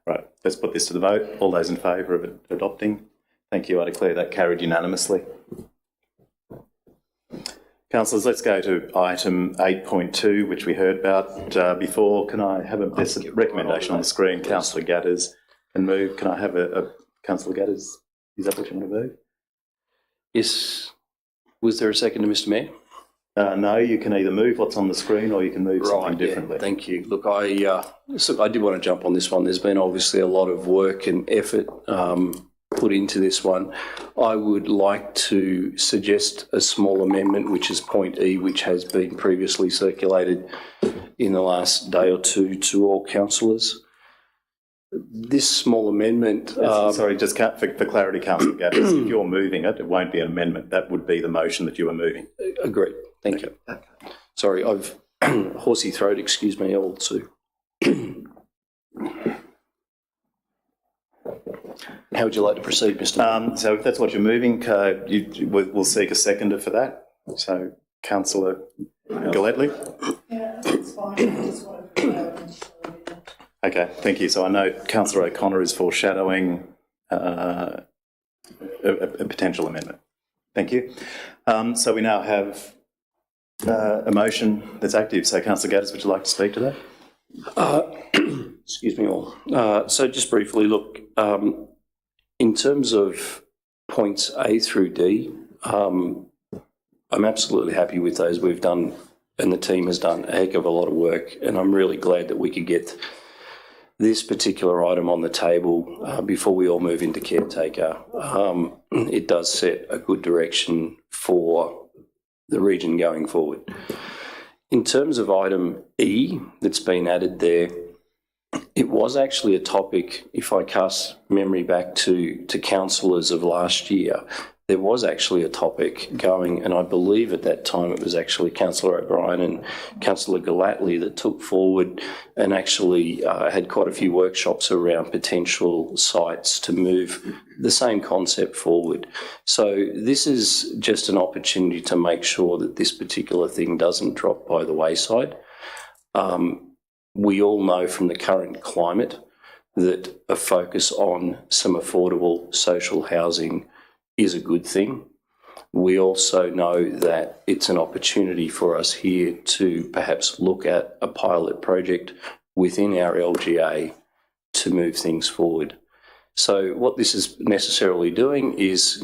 Right, let's put this to the vote. All those in favour of adopting? Thank you. I declare that carried unanimously. Councillors, let's go to item 8.2, which we heard about before. Can I have a recommendation on the screen? Councillor Gatters can move. Can I have a Councillor Gatters? Is that what you want to move? Yes. Was there a second to Mr. Mayor? No, you can either move what's on the screen or you can move something differently. Thank you. Look, I did want to jump on this one. There's been obviously a lot of work and effort put into this one. I would like to suggest a small amendment, which is point E, which has been previously circulated in the last day or two to all councillors. This small amendment... sorry, just for clarity, Councillor Gatters, if you're moving it, it won't be an amendment. That would be the motion that you are moving. Agreed. Thank you. Okay. Sorry, I've horsey throat, excuse me, all too. How would you like to proceed, Mr. So if that's what you're moving, we'll seek a seconder for that. So Councillor Galletley? Yeah, that's fine. I just wanted to Okay, thank you. So I know Councillor O'Connor is foreshadowing a potential amendment. Thank you. So we now have a motion that's active. So Councillor Gatters, would you like to speak to that? Excuse me all. So just briefly, look, in terms of points A through D, I'm absolutely happy with those. We've done, and the team has done a heck of a lot of work, and I'm really glad that we could get this particular item on the table before we all move into caretaker. It does set a good direction for the region going forward. In terms of item E that's been added there, it was actually a topic, if I cast memory back to councillors of last year, there was actually a topic going, and I believe at that time it was actually Councillor O'Brien and Councillor Galletley that took forward and actually had quite a few workshops around potential sites to move the same concept forward. So this is just an opportunity to make sure that this particular thing doesn't drop by the wayside. We all know from the current climate that a focus on some affordable social housing is a good thing. We also know that it's an opportunity for us here to perhaps look at a pilot project within our LGA to move things forward. So what this is necessarily doing is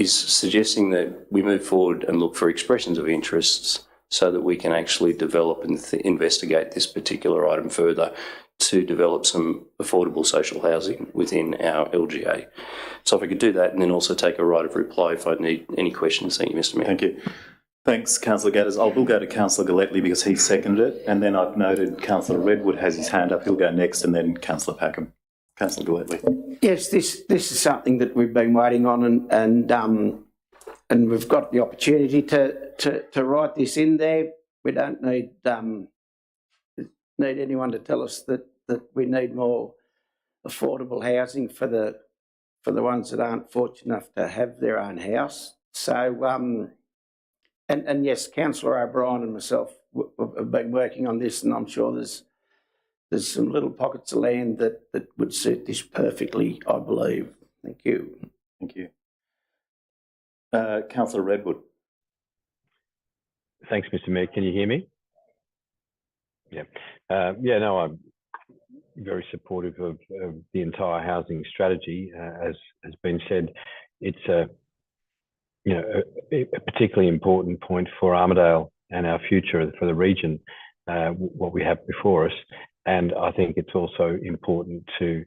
suggesting that we move forward and look for expressions of interests so that we can actually develop and investigate this particular item further to develop some affordable social housing within our LGA. So if I could do that and then also take a right of reply if I need any questions. Thank you, Mr. Mayor. Thank you. Thanks, Councillor Gatters. I will go to Councillor Galletley because he seconded it, and then I've noted Councillor Redwood has his hand up. He'll go next, and then Councillor Packham. Councillor Galletley. Yes, this is something that we've been waiting on, and we've got the opportunity to write this in there. We don't need anyone to tell us that we need more affordable housing for the ones that aren't fortunate enough to have their own house. So, and yes, Councillor O'Brien and myself have been working on this, and I'm sure there's there's some little pockets of land that would suit this perfectly, I believe. Thank you. Thank you. Councillor Redwood. Thanks, Mr. Mayor. Can you hear me? Yeah. No, I'm very supportive of the entire housing strategy. As has been said, it's a particularly important point for Armidale and our future for the region, what we have before us. And I think it's also important to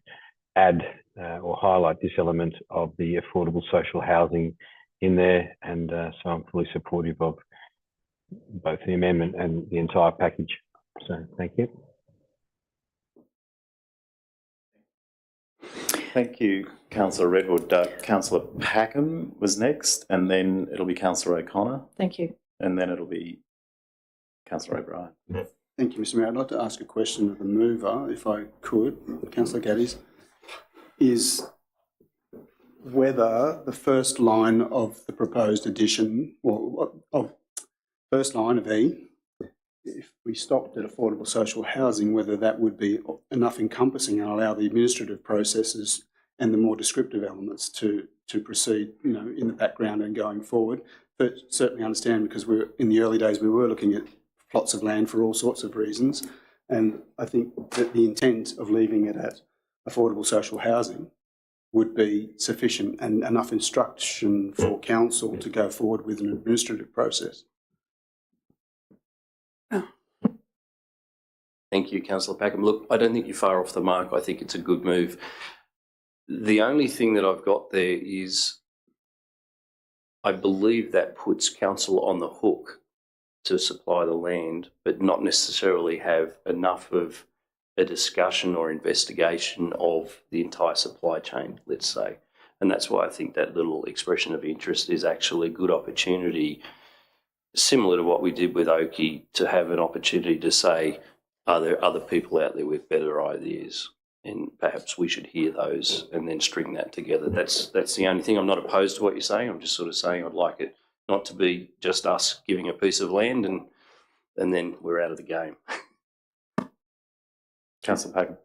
add or highlight this element of the affordable social housing in there. And so I'm fully supportive of both the amendment and the entire package. So thank you. Thank you, Councillor Redwood. Councillor Packham was next, and then it'll be Councillor O'Connor, Thank you. and then it'll be Councillor O'Brien. Thank you, Mr. Mayor. I'd like to ask a question of the mover, if I could, Councillor Gaddies, is whether the first line of the proposed addition, or of first line of E, if we stopped at affordable social housing, whether that would be enough encompassing and allow the administrative processes and the more descriptive elements to proceed, in the background and going forward. But certainly understand, because in the early days we were looking at plots of land for all sorts of reasons, and I think that the intent of leaving it at affordable social housing would be sufficient and enough instruction for council to go forward with an administrative process. Thank you, Councillor Packham. Look, I don't think you're far off the mark. I think it's a good move. The only thing that I've got there is I believe that puts council on the hook to supply the land, but not necessarily have enough of a discussion or investigation of the entire supply chain, let's say. And that's why I think that little expression of interest is actually a good opportunity, similar to what we did with Oakey, to have an opportunity to say, are there other people out there with better ideas? And perhaps we should hear those and then string that together. That's the only thing. I'm not opposed to what you're saying. I'm just sort of saying I'd like it not to be just us giving a piece of land and then we're out of the game. Councillor Packham.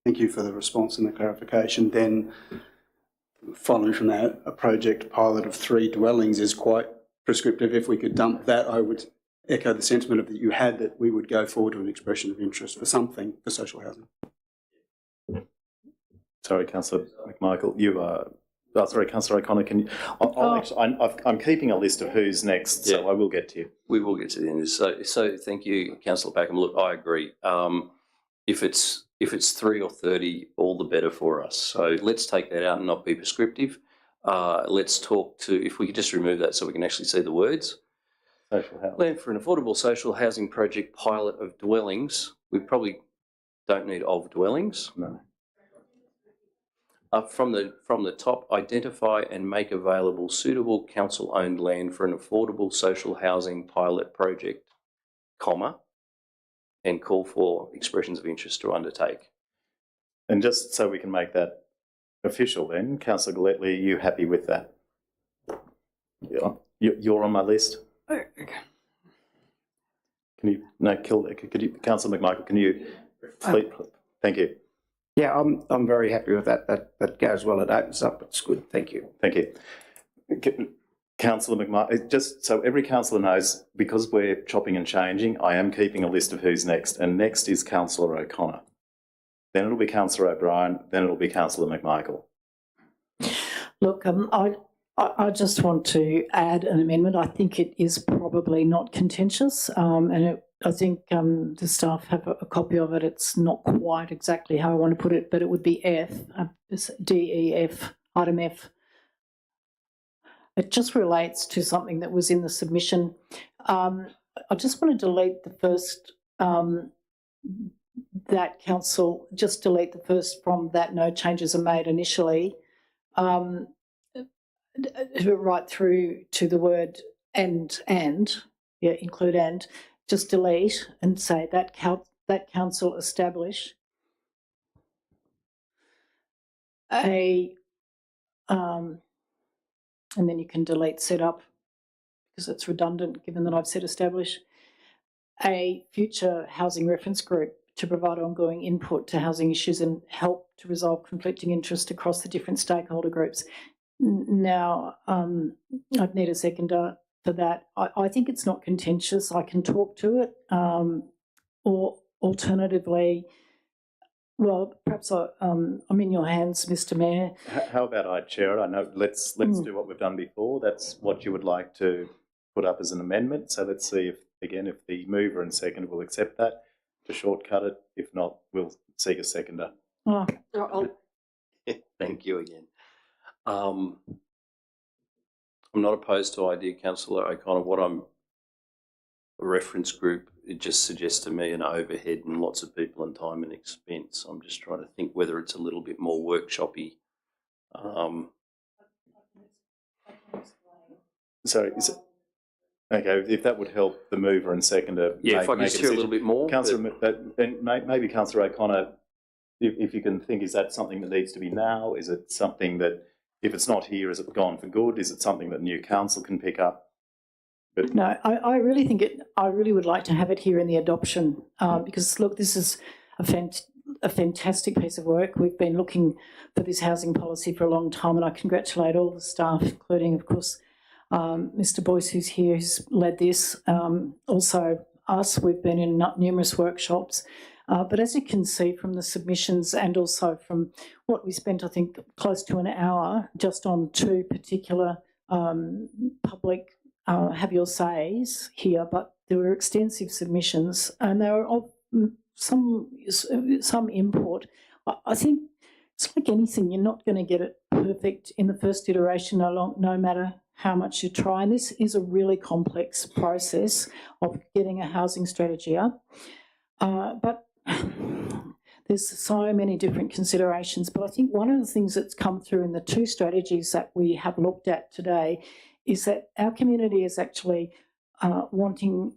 Thank you for the response and the clarification. Then, following from that, a project pilot of 3 dwellings is quite prescriptive. If we could dump that, I would echo the sentiment that you had, that we would go forward to an expression of interest for something for social housing. Sorry, Councillor McMichael, you are. Oh, sorry, Councillor O'Connor. Can you? I'm keeping a list of who's next, so I will get to you. We will get to the end. So thank you, Councillor Packham. Look, I agree. If it's 3 or 30, all the better for us. So let's take that out and not be prescriptive. Let's talk to, if we could just remove that so we can actually see the words. Social housing. Land for an affordable social housing project pilot of dwellings. We probably don't need of dwellings. No. From the top, identify and make available suitable council-owned land for an affordable social housing pilot project, comma, and call for expressions of interest to undertake. And just so we can make that official then, Councillor Gillespie, are you happy with that? Yeah. You're on my list. Okay. Can you, no, could you, Councillor McMichael, can you, please, thank you. Yeah, I'm very happy with that. That goes well. It opens up. It's good. Thank you. Thank you. Councillor McMichael, just so every councillor knows, because we're chopping and changing, I am keeping a list of who's next, and next is Councillor O'Connor. Then it'll be Councillor O'Brien, then it'll be Councillor McMichael. Look, I just want to add an amendment. I think it is probably not contentious, I think the staff have a copy of it. It's not quite exactly how I want to put it, but it would be F, DEF, item F. It just relates to something that was in the submission. I just want to delete the first, that council, just delete the first from that no changes are made initially. Right through to the word and, yeah, include and, just delete and say that council establish a, and then you can delete set up because it's redundant given that I've said establish, a future housing reference group to provide ongoing input to housing issues and help to resolve conflicting interest across the different stakeholder groups. Now, I'd need a seconder for that. I think it's not contentious. I can talk to it, or alternatively, well, perhaps I'm in your hands, Mr. Mayor. How about I chair it? I know. Let's do what we've done before. That's what you would like to put up as an amendment. So let's see if the mover and seconder will accept that to shortcut it. If not, we'll seek a seconder. Oh, Thank you again. I'm not opposed to idea, Councillor O'Connor. What I'm a reference group, it just suggests to me an overhead and lots of people and time and expense. I'm just trying to think whether it's a little bit more workshoppy. Sorry, is it, okay, if that would help the mover and seconder. Yeah, if I could just hear a little bit more. Councillor, and maybe Councillor O'Connor, if you can think, is that something that needs to be now? Is it something that, if it's not here, is it gone for good? Is it something that new council can pick up? But no, I really think I really would like to have it here in the adoption because, look, this is a fantastic piece of work. We've been looking for this housing policy for a long time, and I congratulate all the staff, including, of course, Mr. Boyce, who's here, who's led this. Also us, we've been in numerous workshops. But as you can see from the submissions and also from what we spent, I think, close to an hour just on two particular public have your says here, but there were extensive submissions and there were some input. I think it's like anything, you're not going to get it perfect in the first iteration, no matter how much you try. And this is a really complex process of getting a housing strategy up. But there's so many different considerations. But I think one of the things that's come through in the two strategies that we have looked at today is that our community is actually wanting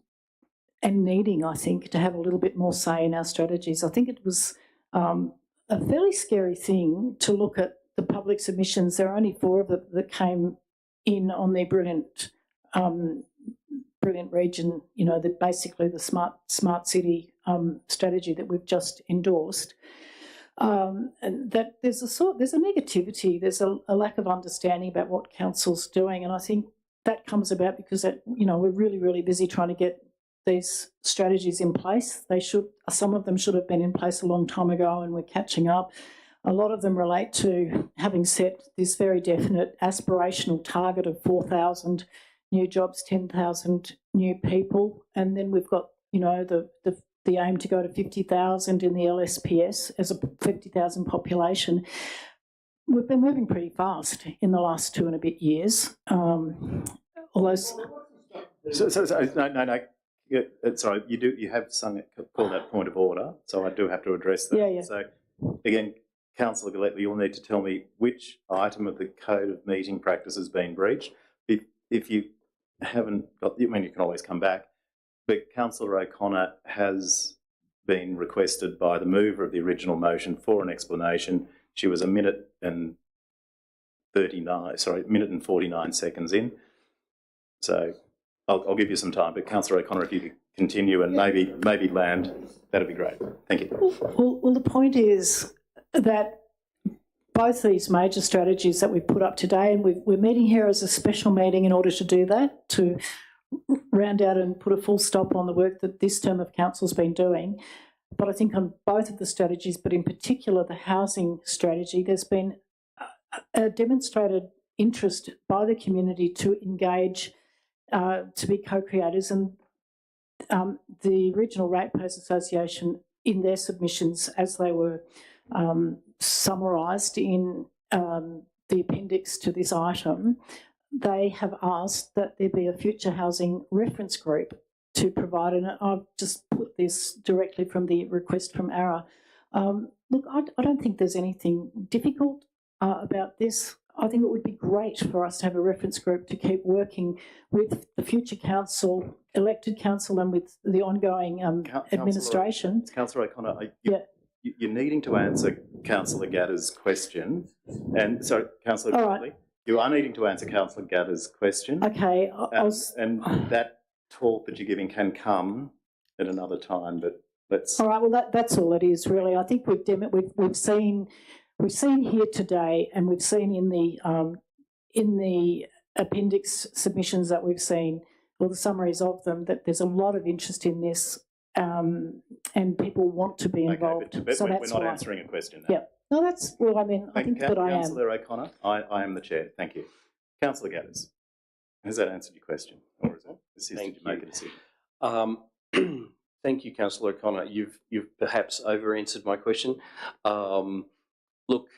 and needing, I think, to have a little bit more say in our strategies. I think it was a fairly scary thing to look at the public submissions. There are only 4 of them that came in on their brilliant region, you know, basically the smart city strategy that we've just endorsed. And that there's a negativity, there's a lack of understanding about what council's doing, and I think that comes about because we're really, really busy trying to get these strategies in place. Some of them should have been in place a long time ago, and we're catching up. A lot of them relate to having set this very definite aspirational target of 4,000 new jobs, 10,000 new people, and then we've got the aim to go to 50,000 in the LSPS as a 50,000 population. We've been moving pretty fast in the last 2 and a bit years. No. Yeah, sorry, you have called that point of order, so I do have to address that. Yeah. So again, Councillor Gillespie, you'll need to tell me which item of the Code of Meeting Practice has been breached. If you haven't got, you can always come back. But Councillor O'Connor has been requested by the mover of the original motion for an explanation. She was a minute and 49 seconds in. So I'll give you some time. But Councillor O'Connor, if you could continue and maybe land, that'd be great. Thank you. Well, the point is that both these major strategies that we've put up today, and we're meeting here as a special meeting in order to do that, to round out and put a full stop on the work that this term of council's been doing. But I think on both of the strategies, but in particular the housing strategy, there's been a demonstrated interest by the community to engage, to be co-creators, and the Regional Ratepayers Association, in their submissions as they were summarised in the appendix to this item, they have asked that there be a future housing reference group to provide, and I've just put this directly from the request from ARA. Look, I don't think there's anything difficult about this. I think it would be great for us to have a reference group to keep working with the future council, elected council, and with the ongoing administration. Councillor O'Connor, you're needing to answer Councillor Gatter's question. And sorry, Councillor Gillespie, you are needing to answer Councillor Gatter's question. Okay. And that talk that you're giving can come at another time, but let's... All right, well, that's all it is, really. I think we've seen here today, and we've seen in the appendix submissions that we've seen, or the summaries of them, that there's a lot of interest in this, and people want to be involved. Okay, but so we're that's not why. answering a question now. Yeah. No, that's, well, I mean, I think that I am. Councillor O'Connor, I am the chair. Thank you. Councillor Gaddis, has that answered your question, or is it assisted you make a decision? Thank you, Councillor O'Connor. You've perhaps over-answered my question. Look,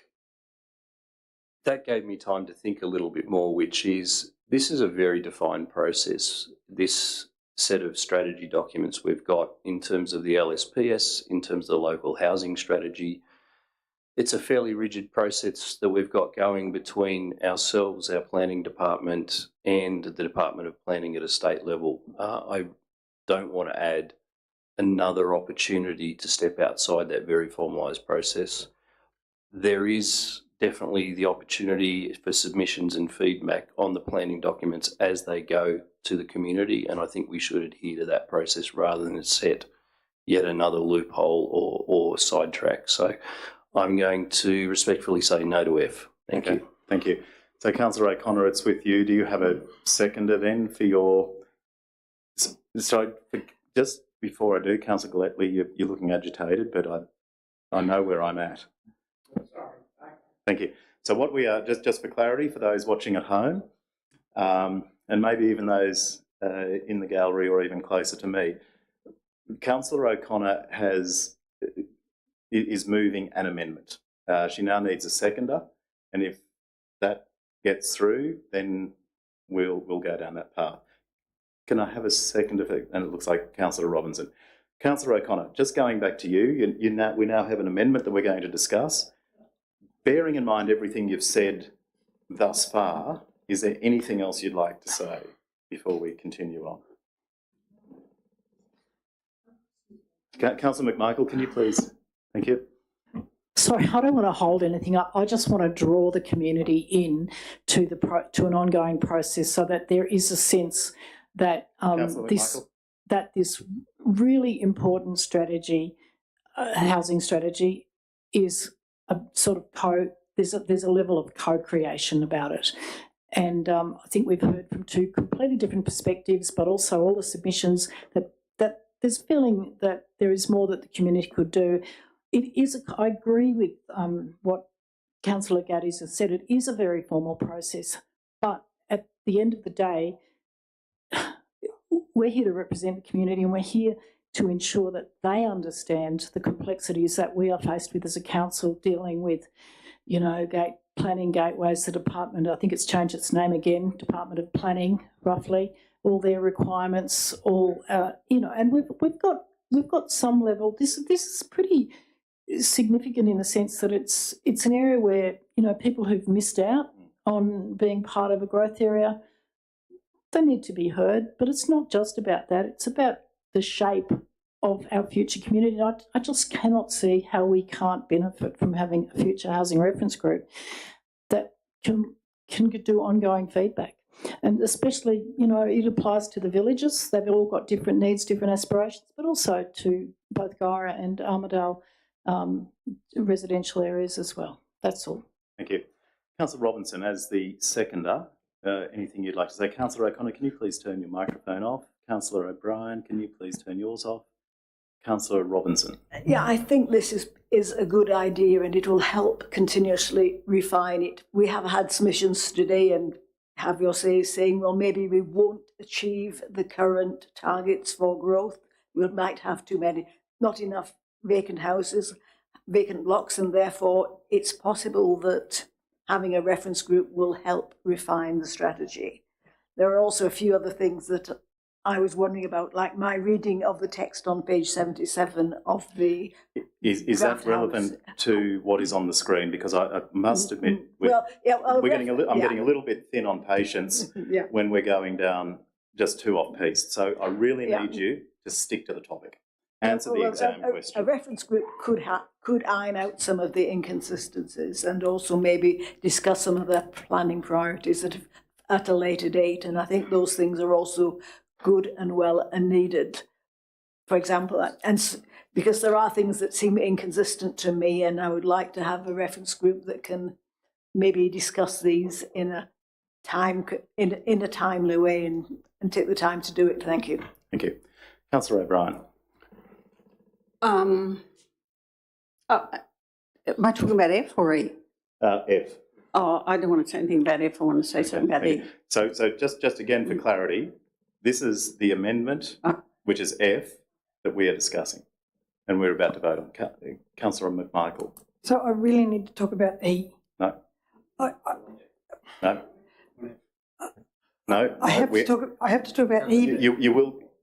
that gave me time to think a little bit more, which is, this is a very defined process. This set of strategy documents we've got in terms of the LSPS, in terms of the local housing strategy, it's a fairly rigid process that we've got going between ourselves, our planning department, and the Department of Planning at a state level. I don't want to add another opportunity to step outside that very formalised process. There is definitely the opportunity for submissions and feedback on the planning documents as they go to the community, and I think we should adhere to that process rather than set yet another loophole or sidetrack. So I'm going to respectfully say no to F. Thank you. Thank you. So, Councillor O'Connor, it's with you. Do you have a seconder then for your... So, just before I do, Councillor Gillespie, you're looking agitated, but I know where I'm at. Thank you. So what we are, just for clarity, for those watching at home, and maybe even those in the gallery or even closer to me, Councillor O'Connor is moving an amendment. She now needs a seconder, and if that gets through, then we'll go down that path. Can I have a seconder? And it looks like Councillor Robinson. Councillor O'Connor, just going back to you, we now have an amendment that we're going to discuss. Bearing in mind everything you've said thus far, is there anything else you'd like to say before we continue on? Councillor McMichael, can you please? Thank you. Sorry, I don't want to hold anything up. I just want to draw the community in to an ongoing process, so that there is a sense that this really important strategy, housing strategy, is a sort of there's a level of co-creation about it. And I think we've heard from two completely different perspectives, but also all the submissions that there's a feeling that there is more that the community could do. I agree with what Councillor Gaddis has said. It is a very formal process, but at the end of the day, we're here to represent the community, and we're here to ensure that they understand the complexities that we are faced with as a council, dealing with, planning gateways, the department, I think it's changed its name again, Department of Planning, roughly, all their requirements, and we've got some level. This is pretty significant in the sense that it's an area where, people who've missed out on being part of a growth area, they need to be heard. But it's not just about that. It's about the shape of our future community. I just cannot see how we can't benefit from having a future housing reference group that can do ongoing feedback. And especially, it applies to the villages. They've all got different needs, different aspirations, but also to both Guyra and Armidale residential areas as well. That's all. Thank you. Councillor Robinson, as the seconder, anything you'd like to say? Councillor O'Connor, can you please turn your microphone off? Councillor O'Brien, can you please turn yours off? Councillor Robinson. Yeah, I think this is a good idea, and it will help continuously refine it. We have had submissions today and have your say saying, well, maybe we won't achieve the current targets for growth. We might have too many, not enough vacant houses, vacant blocks, and therefore it's possible that having a reference group will help refine the strategy. There are also a few other things that I was wondering about, like my reading of the text on page 77 of the Is that relevant to what is on the screen? Because I must admit, I'm getting a little bit thin on patience when we're going down just too off-piste. So I really need you to stick to the topic. Answer the exam question. A reference group could iron out some of the inconsistencies and also maybe discuss some of the planning priorities at a later date. And I think those things are also good and well and needed. for example, because there are things that seem inconsistent to me, and I would like to have a reference group that can maybe discuss these in a timely way and take the time to do it. Thank you. Thank you. Councillor O'Brien. Am I talking about F or E? F. Oh, I don't want to say anything about F. I want to say something about E. So just again for clarity, this is the amendment, which is F, that we are discussing, and we're about to vote on. Councillor McMichael. So I really need to talk about E. No. No. I have to talk about E.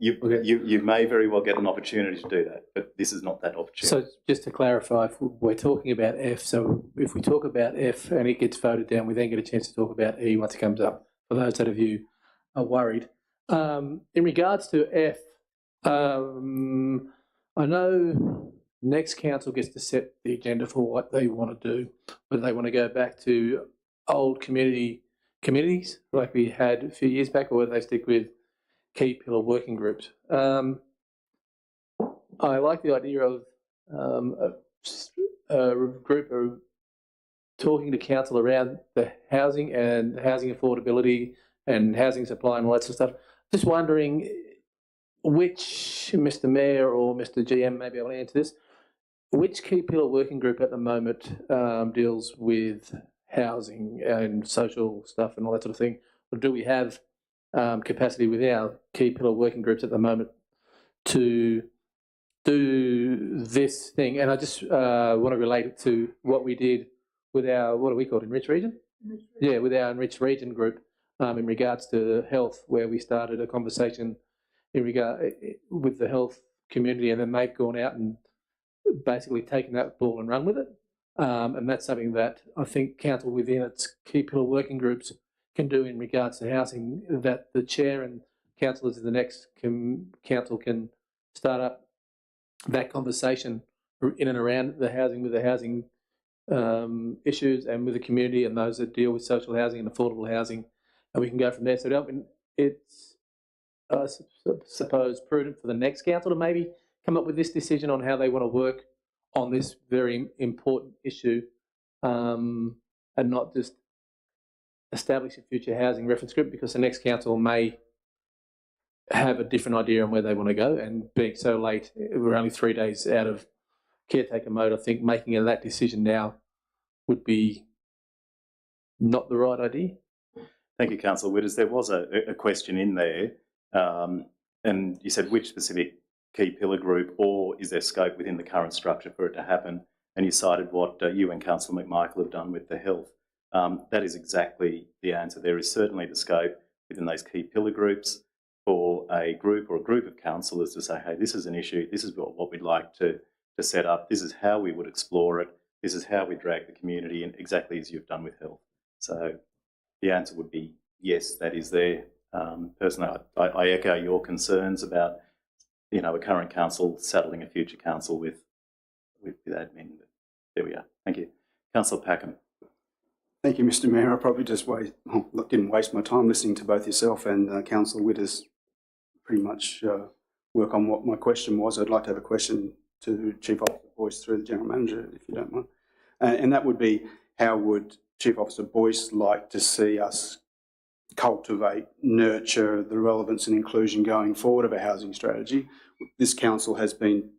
You may very well get an opportunity to do that, but this is not that opportunity. So just to clarify, if we're talking about F, so if we talk about F and it gets voted down, we then get a chance to talk about E once it comes up, for those of you are worried. In regards to F, I know next council gets to set the agenda for what they want to do, whether they want to go back to old committees like we had a few years back, or whether they stick with key pillar working groups. I like the idea of a group of talking to council around the housing and housing affordability and housing supply and all that sort of stuff. Just wondering which, Mr Mayor or Mr GM may be able to answer this, which key pillar working group at the moment deals with housing and social stuff and all that sort of thing? Or do we have capacity with our key pillar working groups at the moment to do this thing? And I just want to relate it to what we did with our, what are we called, Enriched Region? Yeah, with our Enriched Region group in regards to health, where we started a conversation in regard with the health community, and then they've gone out and basically taken that ball and run with it. And that's something that I think council within its key pillar working groups can do in regards to housing, that the chair and councillors in the next council can start up that conversation in and around the housing, with the housing issues and with the community and those that deal with social housing and affordable housing, and we can go from there. So it's, I suppose, prudent for the next council to maybe come up with this decision on how they want to work on this very important issue, and not just establish a future housing reference group, because the next council may have a different idea on where they want to go. And being so late, we're only 3 days out of caretaker mode, I think making that decision now would be not the right idea. Thank you, Councillor Witters. There was a question in there, and you said which specific key pillar group, or is there scope within the current structure for it to happen? And you cited what you and Councillor McMichael have done with the health. That is exactly the answer. There is certainly the scope within those key pillar groups for a group or a group of councillors to say, hey, this is an issue, this is what we'd like to set up, this is how we would explore it, this is how we drag the community in, exactly as you've done with health. So the answer would be yes, that is there. Personally, I echo your concerns about, you know, a current council saddling a future council with admin. But there we are. Thank you. Councillor Packham. Thank you, Mr Mayor. I probably just didn't waste my time listening to both yourself and Councillor Witters pretty much work on what my question was. I'd like to have a question to Chief Officer Boyce through the General Manager, if you don't mind. And that would be, how would Chief Officer Boyce like to see us cultivate, nurture the relevance and inclusion going forward of a housing strategy? This council has been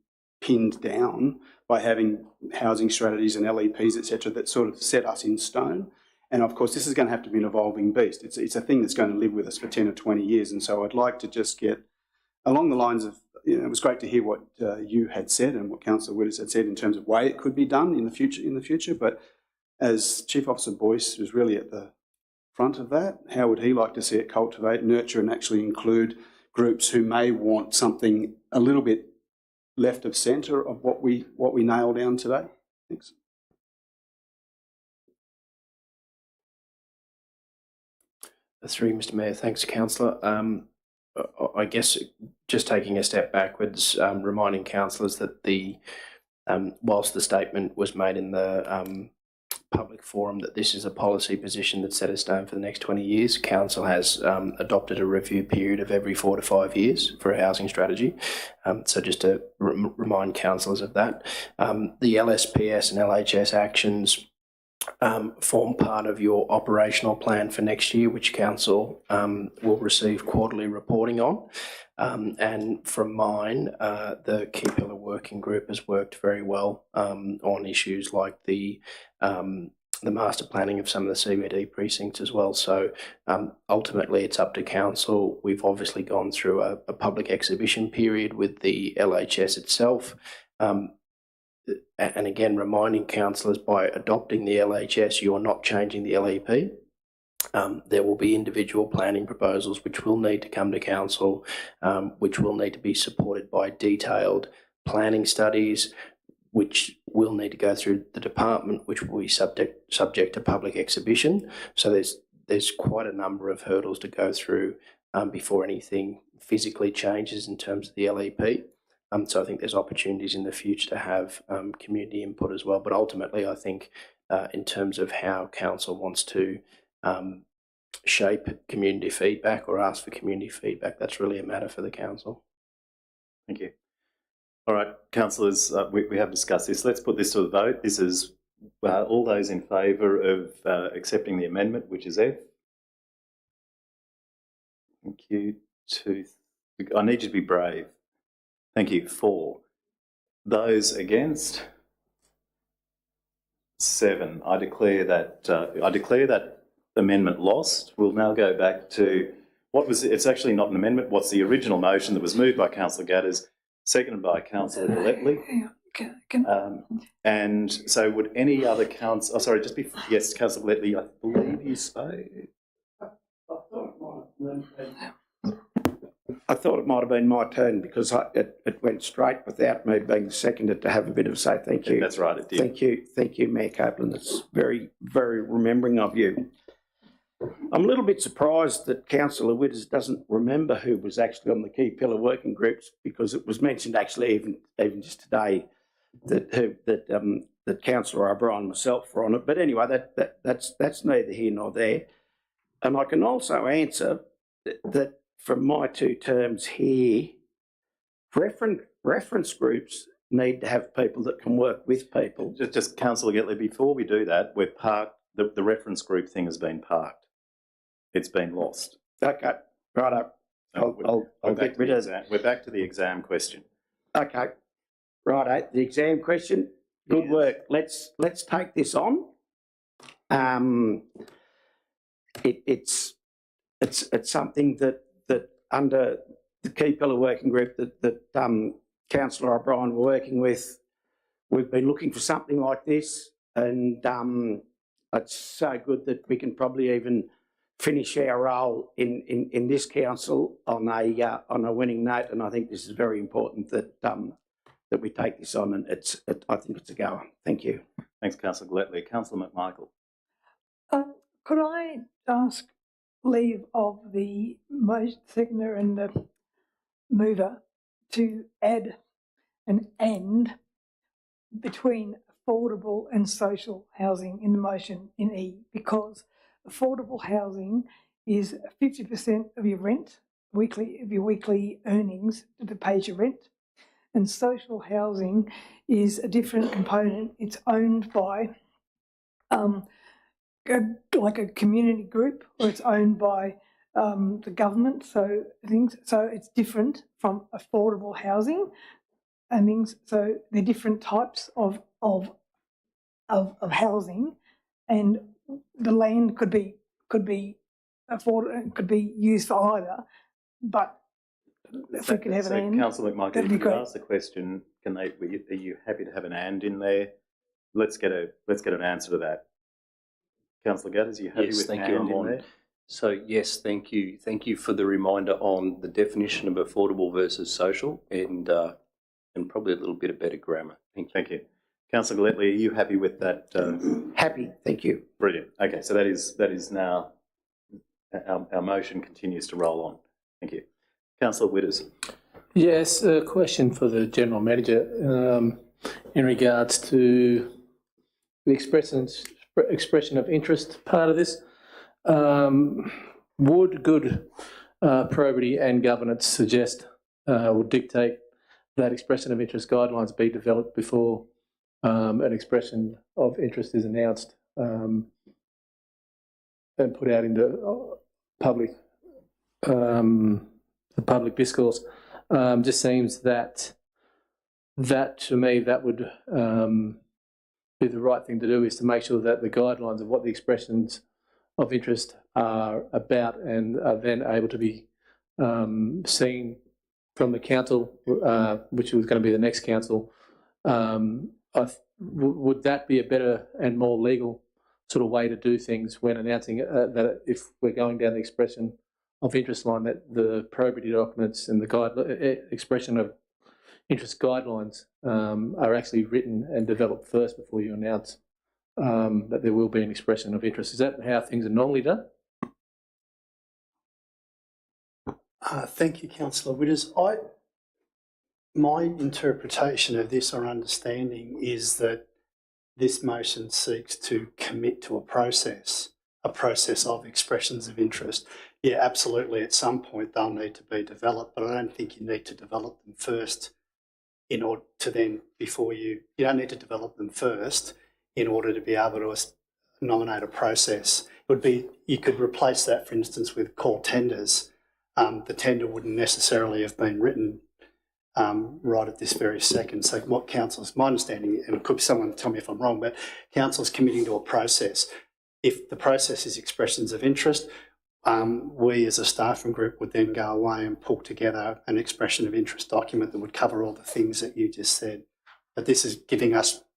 pinned down by having housing strategies and LEPs, etc., that sort of set us in stone. And of course, this is going to have to be an evolving beast. It's a thing that's going to live with us for 10 or 20 years. And so I'd like to just get along the lines of, you know, it was great to hear what you had said and what Councillor Witters had said in terms of way it could be done in the future. But as Chief Officer Boyce was really at the front of that, how would he like to see it cultivate, nurture, and actually include groups who may want something a little bit left of centre of what we nail down today? Thanks. Through Mr Mayor, thanks, Councillor. I guess just taking a step backwards, reminding councillors that the whilst the statement was made in the public forum that this is a policy position that's set in stone for the next 20 years. Council has adopted a review period of every 4 to 5 years for a housing strategy. So just to remind councillors of that. The LSPS and LHS actions form part of your operational plan for next year, which council will receive quarterly reporting on. And from mine, the Key Pillar Working Group has worked very well on issues like the master planning of some of the CBD precincts as well. So ultimately, it's up to council. We've obviously gone through a public exhibition period with the LHS itself. And again, reminding councillors, by adopting the LHS, you're not changing the LEP. There will be individual planning proposals which will need to come to council, which will need to be supported by detailed planning studies, which will need to go through the department, which will be subject to public exhibition. So there's quite a number of hurdles to go through before anything physically changes in terms of the LEP. So I think there's opportunities in the future to have community input as well. But ultimately, I think in terms of how council wants to shape community feedback or ask for community feedback, that's really a matter for the council. Thank you. All right, councillors, we have discussed this. Let's put this to the vote. This is all those in favour of accepting the amendment, which is F. Thank you. I need you to be brave. Thank you. 4. Those against? 7. I declare that amendment lost. We'll now go back to what was it's actually not an amendment. What's the original motion that was moved by Councillor Gatters, seconded by Councillor Gillespie? And so would any other council? Oh, sorry, yes, Councillor Gillespie. I believe you say. I thought it might have been my turn because it went straight without me being seconded to have a bit of a say. Thank you. That's right, it did. Thank you, Mayor Copeland. That's very, very remembering of you. I'm a little bit surprised that Councillor Witters doesn't remember who was actually on the Key Pillar Working Groups, because it was mentioned actually even just today that Councillor O'Brien and myself were on it. But anyway, that's neither here nor there. And I can also answer that from my 2 terms here, reference groups need to have people that can work with people. Just Councillor Gillespie, before we do that, we're parked. The reference group thing has been parked. It's been lost. Okay, right up. I'll get rid of that. We're back to the exam question. Okay, righto. The exam question. Good work. Let's take this on. It's something that under the Key Pillar Working Group that Councillor O'Brien were working with, we've been looking for something like this, and it's so good that we can probably even finish our role in this council on a winning note. And I think this is very important that we take this on, and I think it's a goer. Thank you. Thanks, Councillor Gillespie. Councillor McMichael. Could I ask leave of the seconder and the mover to add an and between affordable and social housing in the motion in E, because affordable housing is 50% of your rent, your weekly earnings that pays your rent, and social housing is a different component. It's owned by like a community group, or it's owned by the government. So it's different from affordable housing and things. So they're different types of housing, and the land could be used for either. But if we could have an and, Councillor McMichael, that'd be if you great. ask the question, are you happy to have an and in there? Let's get an answer to that. Councillor Gatters, are you happy with thank and you, in there? So yes, thank you. Thank you for the reminder on the definition of affordable versus social, and probably a little bit of better grammar. Thank you. Thank you. Councillor Gillespie, are you happy with that? Happy, thank you. Brilliant. Okay, so that is now our motion continues to roll on. Thank you. Councillor Witters. Yes, a question for the General Manager in regards to the express expression of interest part of this. Would good probity and governance suggest or dictate that expression of interest guidelines be developed before an expression of interest is announced and put out into public the public discourse? Just seems that to me that would be the right thing to do, is to make sure that the guidelines of what the expressions of interest are about and are then able to be seen from the council, which was going to be the next council. Would that be a better and more legal sort of way to do things when announcing that if we're going down the expression of interest line, that the probity documents and the expression of interest guidelines are actually written and developed first before you announce that there will be an expression of interest? Is that how things are normally done? Thank you, Councillor Witters. My interpretation of this or understanding is that this motion seeks to commit to a process of expressions of interest. Yeah, absolutely, at some point they'll need to be developed, but I don't think you need to develop them first in order to then, you don't need to develop them first in order to be able to nominate a process. It would be, you could replace that, for instance, with call tenders. The tender wouldn't necessarily have been written right at this very second. So what council's, my understanding, and it could be someone tell me if I'm wrong, but council's committing to a process. If the process is expressions of interest, we as a staffing group would then go away and pull together an expression of interest document that would cover all the things that you just said. But this is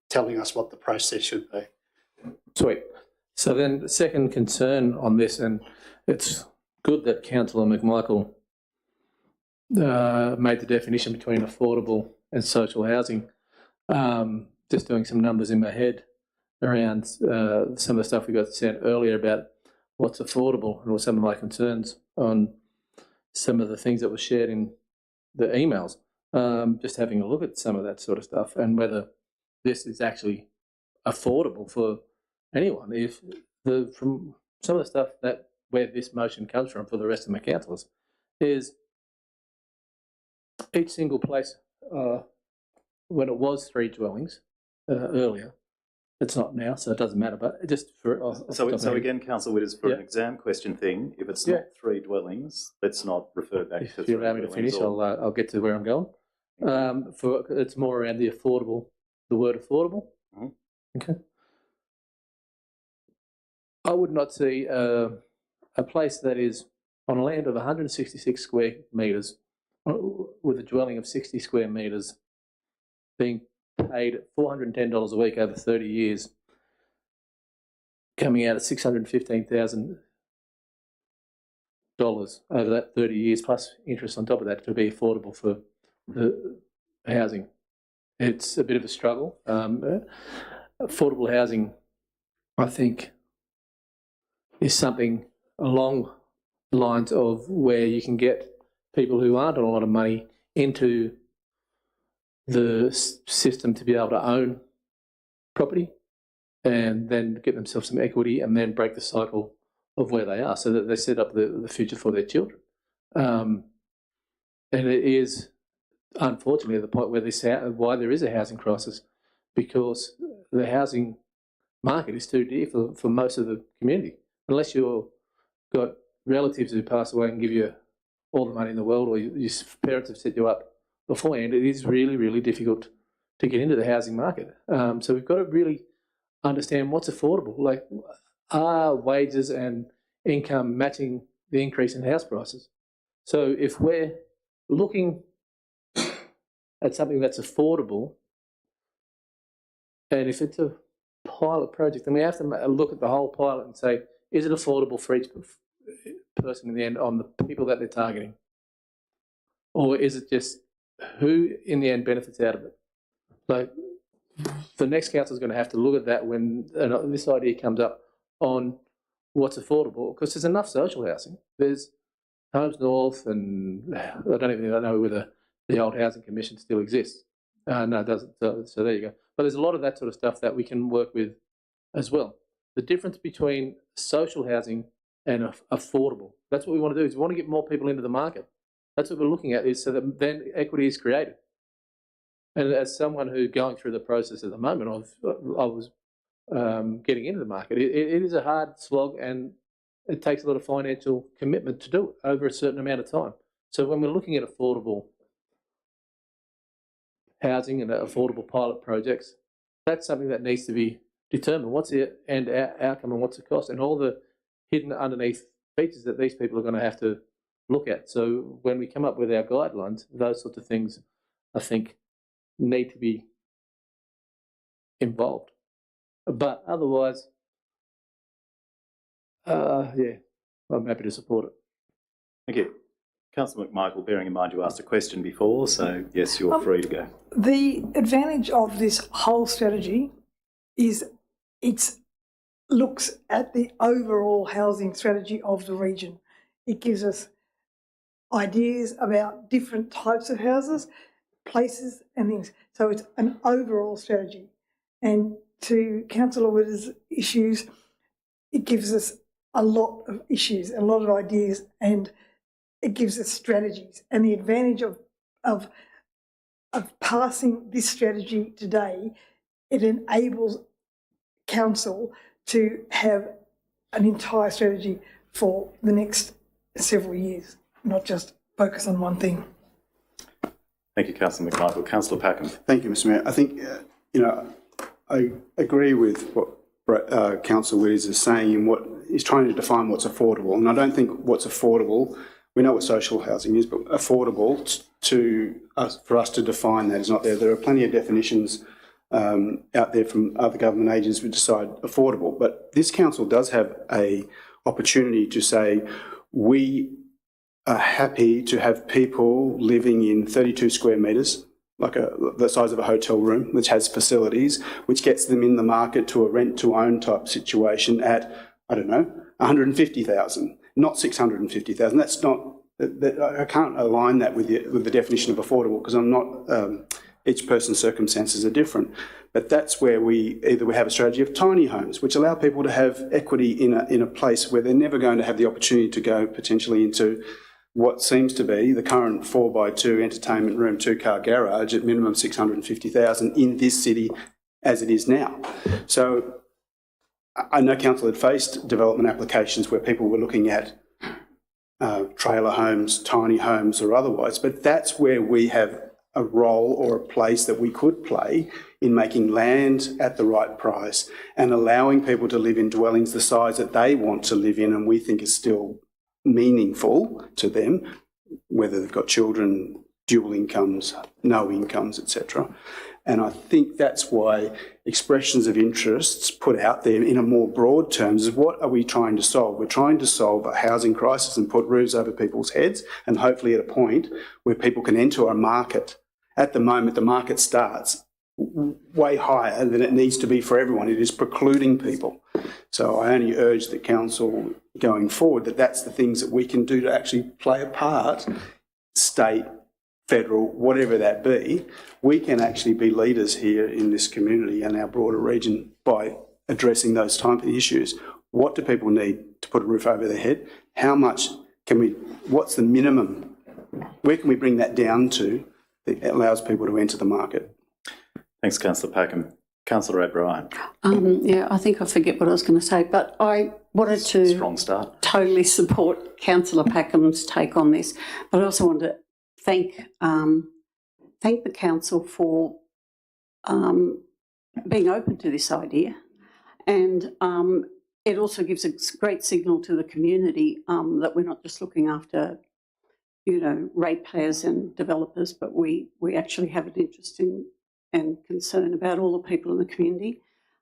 telling us what the process should be. Sweet. So then the second concern on this, and it's good that Councillor McMichael made the definition between affordable and social housing. Just doing some numbers in my head around some of the stuff we got sent earlier about what's affordable, and what some of my concerns on some of the things that were shared in the emails. Just having a look at some of that sort of stuff and whether this is actually affordable for anyone. If from some of the stuff that where this motion comes from for the rest of my councillors is each single place, when it was 3 dwellings earlier, it's not now, so it doesn't matter. But just for so again, Councillor Witters, for an exam question thing, if it's not 3 dwellings, let's not refer back to 3 dwellings. If you allow me to finish, I'll get to where I'm going. It's more around the affordable, the word affordable. Mm-hmm. Okay. I would not see a place that is on a land of 166 square metres with a dwelling of 60 square metres being paid $410 a week over 30 years, coming out at $615,000 over that 30 years, plus interest on top of that, to be affordable for the housing. It's a bit of a struggle. Affordable housing, I think, is something along the lines of where you can get people who aren't on a lot of money into the system to be able to own property and then get themselves some equity and then break the cycle of where they are so that they set up the future for their children. And it is, unfortunately, at the point where why there is a housing crisis, because the housing market is too dear for most of the community. Unless you've got relatives who pass away and give you all the money in the world, or your parents have set you up beforehand, it is really, really difficult to get into the housing market. So we've got to really understand what's affordable. Like, are wages and income matching the increase in house prices? So if we're looking at something that's affordable, and if it's a pilot project, then we have to look at the whole pilot and say, is it affordable for each person in the end on the people that they're targeting? Or is it just who in the end benefits out of it? So the next council is going to have to look at that when this idea comes up on what's affordable, because there's enough social housing. There's Homes North, and I don't even know whether the old Housing Commission still exists. No, it doesn't. So there you go. But there's a lot of that sort of stuff that we can work with as well. the difference between social housing and affordable. That's what we want to do, is we want to get more people into the market. That's what we're looking at, is so that then equity is created. And as someone who's going through the process at the moment, I was getting into the market. It is a hard slog, and it takes a lot of financial commitment to do it over a certain amount of time. So when we're looking at affordable housing and affordable pilot projects, that's something that needs to be determined. What's the end outcome and what's the cost, and all the hidden underneath features that these people are going to have to look at. So when we come up with our guidelines, those sorts of things, I think, need to be involved. But otherwise, yeah, I'm happy to support it. Thank you. Councillor McMichael, bearing in mind you asked a question before, so yes, you're free to go. The advantage of this whole strategy is it looks at the overall housing strategy of the region. It gives us ideas about different types of houses, places and things. So it's an overall strategy. And to Councillor Witter's issues, it gives us a lot of issues, a lot of ideas, and it gives us strategies. And the advantage of passing this strategy today, it enables council to have an entire strategy for the next several years, not just focus on one thing. Thank you, Councillor McMichael. Councillor Packham. Thank you, Mr. Mayor. I think, I agree with what Councillor Williams is saying in what he's trying to define what's affordable. And I don't think what's affordable, we know what social housing is, but affordable for us to define that is not there. There are plenty of definitions out there from other government agencies which decide affordable. But this council does have a opportunity to say, we are happy to have people living in 32 square metres, like the size of a hotel room, which has facilities, which gets them in the market to a rent-to-own type situation at, I don't know, 150,000, not 650,000. That's not, I can't align that with the definition of affordable, because I'm not, each person's circumstances are different. But that's where we have a strategy of tiny homes, which allow people to have equity in a place where they're never going to have the opportunity to go potentially into what seems to be the current 4x2 entertainment room, 2-car garage at minimum 650,000 in this city as it is now. So I know council had faced development applications where people were looking at trailer homes, tiny homes or otherwise, but that's where we have a role or a place that we could play in making land at the right price and allowing people to live in dwellings the size that they want to live in and we think is still meaningful to them, whether they've got children, dual incomes, no incomes, etc. And I think that's why expressions of interests put out there in a more broad terms is what are we trying to solve? We're trying to solve a housing crisis and put roofs over people's heads and hopefully at a point where people can enter a market. At the moment, the market starts way higher than it needs to be for everyone. It is precluding people. So I only urge the council going forward that that's the things that we can do to actually play a part, state, federal, whatever that be. We can actually be leaders here in this community and our broader region by addressing those type of issues. What do people need to put a roof over their head? How much can we, what's the minimum? Where can we bring that down to that allows people to enter the market? Thanks, Councillor Packham. Councillor O'Brien. Yeah, I think I forget what I was going to say, but I wanted to Strong start. Totally support Councillor Packham's take on this, but I also want to thank the council for being open to this idea, and it also gives a great signal to the community that we're not just looking after, ratepayers and developers, but we actually have an interest in and concern about all the people in the community.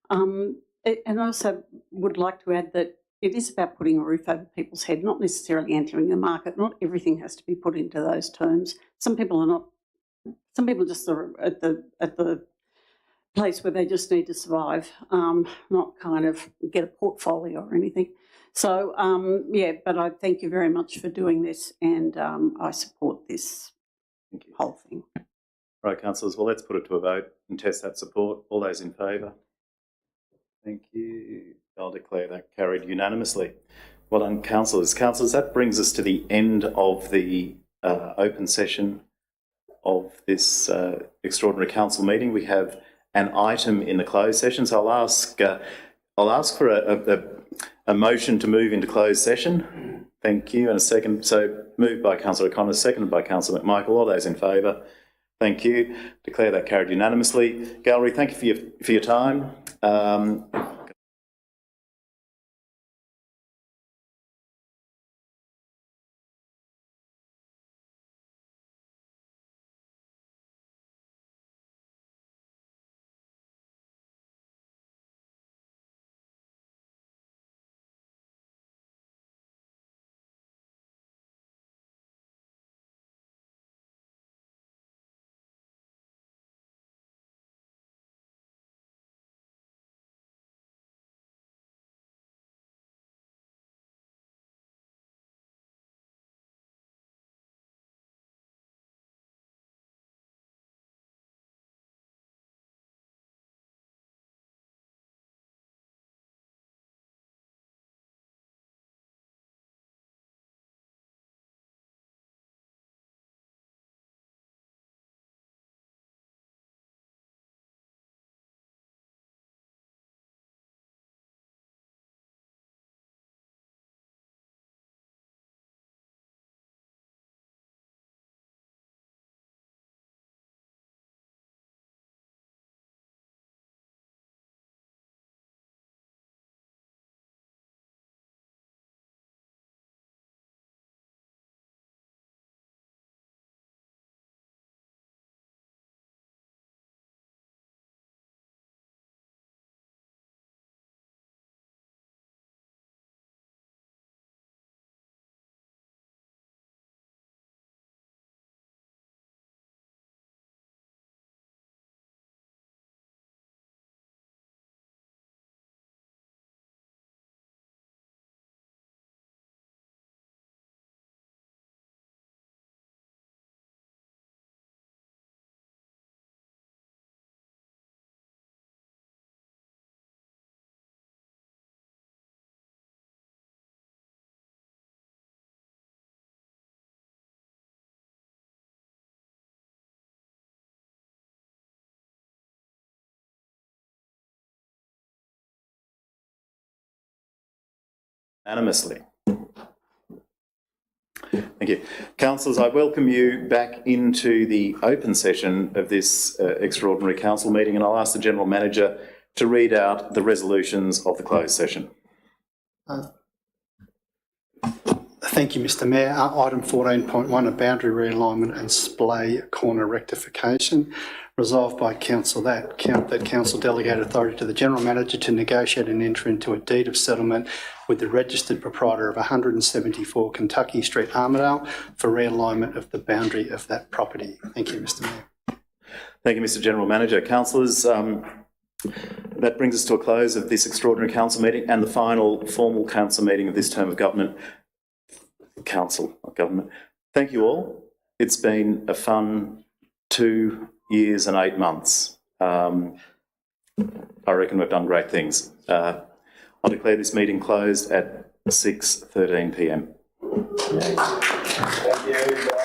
And I also would like to add that it is about putting a roof over people's head, not necessarily entering the market. Not everything has to be put into those terms. Some people are not. Some people just are at the place where they just need to survive, not kind of get a portfolio or anything. So but I thank you very much for doing this, and I support this whole thing. Right, councillors, well, let's put it to a vote and test that support. All those in favour? Thank you. I'll declare that carried unanimously. Well done, councillors. Councillors, that brings us to the end of the open session of this extraordinary council meeting. We have an item in the closed session, so I'll ask for a motion to move into closed session. Thank you, and a second. So moved by Councillor O'Connor, seconded by Councillor McMichael. All those in favour? Thank you. Declare that carried unanimously. Gallery, thank you for your time. Unanimously. Thank you. Councillors, I welcome you back into the open session of this extraordinary council meeting, and I'll ask the General Manager to read out the resolutions of the closed session. Thank you, Mr Mayor. Item 14.1, a boundary realignment and splay corner rectification. Resolved by Council that Council delegate authority to the General Manager to negotiate and enter into a deed of settlement with the registered proprietor of 174 Kentucky Street, Armidale, for realignment of the boundary of that property. Thank you, Mr Mayor. Thank you, Mr General Manager. Councillors, that brings us to a close of this extraordinary council meeting and the final formal council meeting of this term of government. Council of Government. Thank you all. It's been a fun 2 years and 8 months. I reckon we've done great things. I'll declare this meeting closed at 6:13 p.m. Thank you.